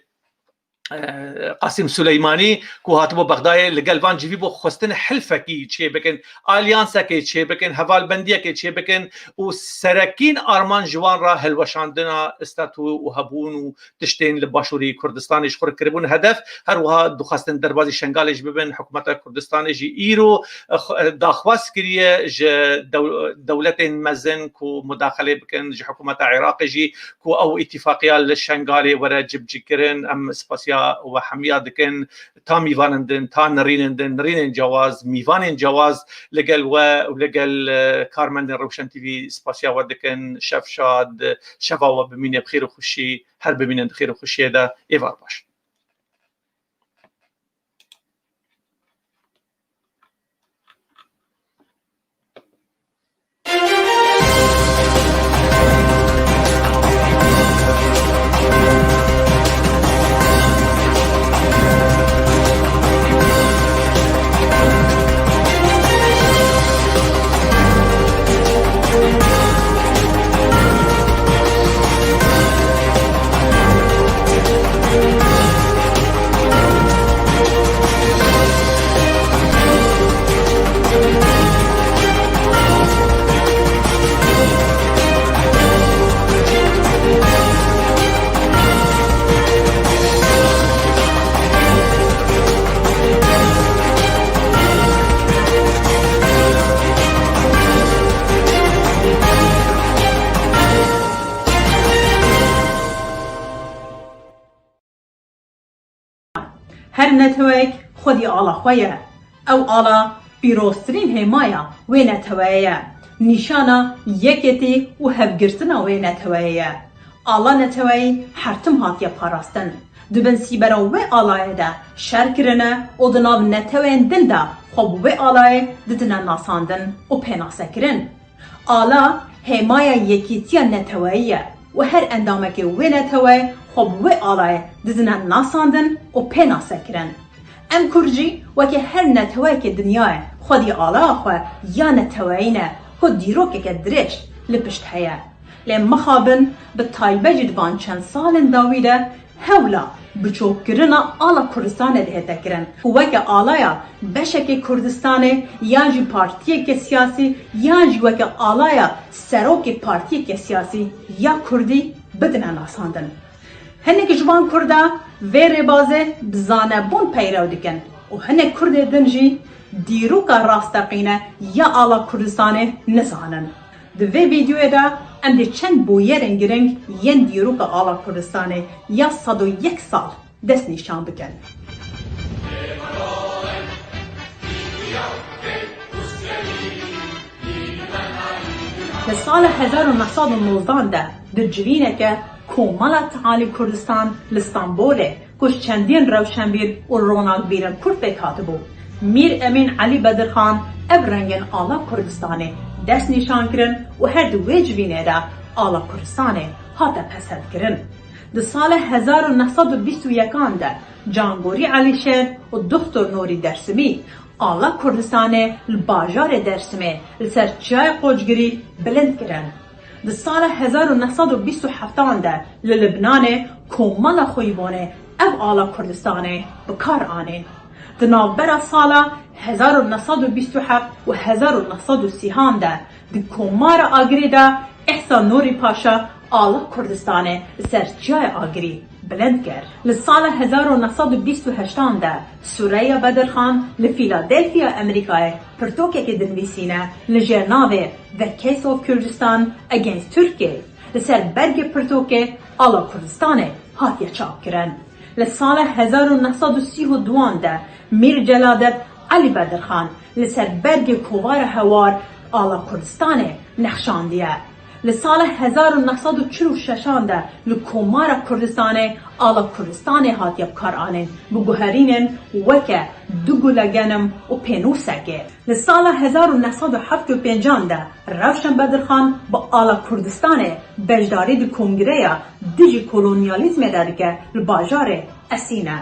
B: قاسم سليماني كو هاتبو بغداد لقال فان جيبو خستن حلفكي تشي بكن اليانسكي تشي بكن هفال بنديكي تشي بكن وسراكين ارمان جوان را هلوشاندنا استاتو وهبون وتشتين لباشوري كردستان يشخر كربون هدف هروها دو خاستن دربازي شنغالج ببن حكومه كردستان جي ايرو داخواس كريه دولة مزن كو مداخله بكن جي حكومه عراق جي كو او اتفاقيه للشنغالي ورا جبجي كرن ام سپاسیا و حمیا دکن تا میوانندن تا نرینن جواز میوان جواز لگل و لگل کارمند روشن تي في سپاسیا و دکن شف شاد شفا و ببینه بخیر و خوشی هر ببینن بخیر و خوشی ده ایوار باش
D: هر نتويك خدي على خويا او على بيروسترين هيمايا وين نتويا نشانا يكتي وهبجرتنا وين نتويا على نتوي حرتم هاتيا باراستن دبن سيبرا وي على دا شركرنا ودنا نتوين دندا خب وي على دتنا ناساندن وبينا سكرن على هيمايا يكتيا نتويا وهر اندامك وين نتوي خب وی آلای دزنا ناساندن و پینا سکرن. ام کرجی وکی هر نتوای که دنیای خودی آلا خو یا نتوایینه خود دیروکه که درش لپشت هیا. لیم مخابن به طایبه جدوان چند سال داویده هولا بچوکرنا آلا کردستان دهتا کرن وکا آلایا بشک کردستان یا جی پارتی که سیاسی یا جی وکا آلایا سروک پارتی که سیاسی یا کردی بدن ناساندن هنک جوان کرده و ربازه بزانه بون پیرو دکن و هنک کرده دنجی دیروکا راستقینه یا آلا کردستان نزانن دوی ویدیوی دا اندی چند بویرن گرنگ ین دیروکا آلا کردستان یا 101 سال دست نشان بکن به سال 1919 ده در جوینه که کومالا تعالی کردستان لستانبوله کش چندین روشنبیر و روناق بیرن کرد بکاته بود میر امین علی بدرخان ابرنگن آلا کردستانه دست نشان کرن و هر دوی جوینه ده آلا کردستانه هاتا پسند کرن در سال 1921 ده جانگوری علی شیر و دکتر نوری درسمی آلا کردستانه لباجار درسمه لسرچای قوچگری بلند کرن در سال 1927 ده للبنان کومالا خویبانه او آلا کردستانه بکار آنه در نوبر سال 1927 و 1930 ده در کومار آگری ده احسان نوری پاشا آلا کردستانه سرچای آگری بلند کرد. لسال 1928 ده سوریه بدرخان لفیلادلفیا امریکای پرتوکه که دنویسینه لجرناوه The Case of Kurdistan Against Turkey لسر برگ پرتوکه آلا کردستانه هاتیه چاپ کرن. لسال 1932 ده میر جلادت علی بدرخان لسر برگ کوار هوار آلا کردستانه نخشاندیه. لسال 1946 ده لکومار کردستانه آلا کردستانه هاتیه بکار آنن بگوهرینن وکه دوگولگنم و پینوسکه. لسال 1975 ده روشن بدرخان با آلا کردستانه بجداری ده کنگره دیجی کولونیالیزم داره که لباجار اسینه.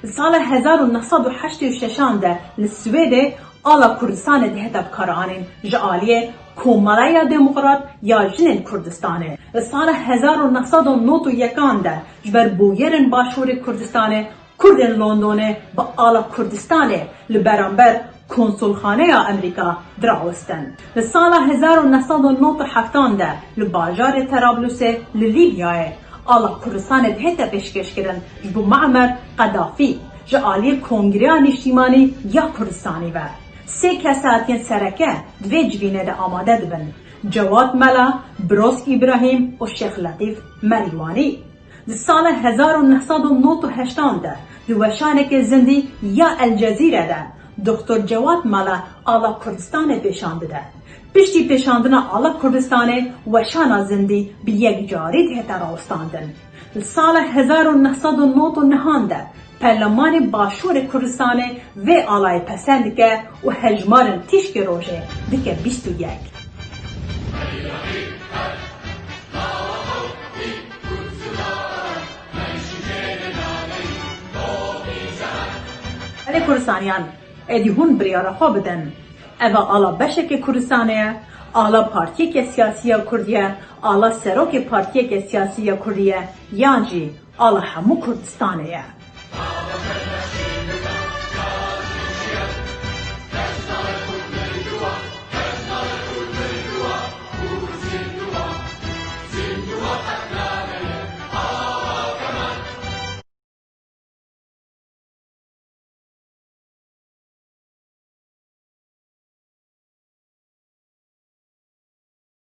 D: سال 1986 ده لسویده آلا کردستان دهتا بکار آنن جعالیه کومالای دموکرات یا جنین کردستانه. سال 1991 ده جبر بویرن باشور کردستانه کردن لندنه با آلا کردستانه لبرانبر کنسولخانه امریکا دراوستن. سال 1997 ده لباجار طرابلس للیبیای آلا کردستان دهتا پیشکش کردن جبو معمر قدافی جعالی کنگره نشتیمانی یا کردستانی و سه کساتین سرکه دوی جوینه ده آماده دبن جواد ملا، بروس ابراهیم و شیخ لطیف مریوانی. در سال 1998 ده دوشانه که زندی یا الجزیره ده دکتر جواد ملا آلا کردستان پیشانده ده پشتی پیشاندن آلا کردستان وشانا زندی به یک جاری ده تراستاندن. در سال 1999 ده پرلمان باشور کردستان و آلای پسند که و هجمارن تیشک روژه دکه 21. علی کردستانیان ایدی هون بریاره خواه بدن اوه آلا بشک کردستانه آلا پارتی که سیاسی کردیه آلا سروک پارتی که سیاسی کردیه یانجی آلا همو کردستانه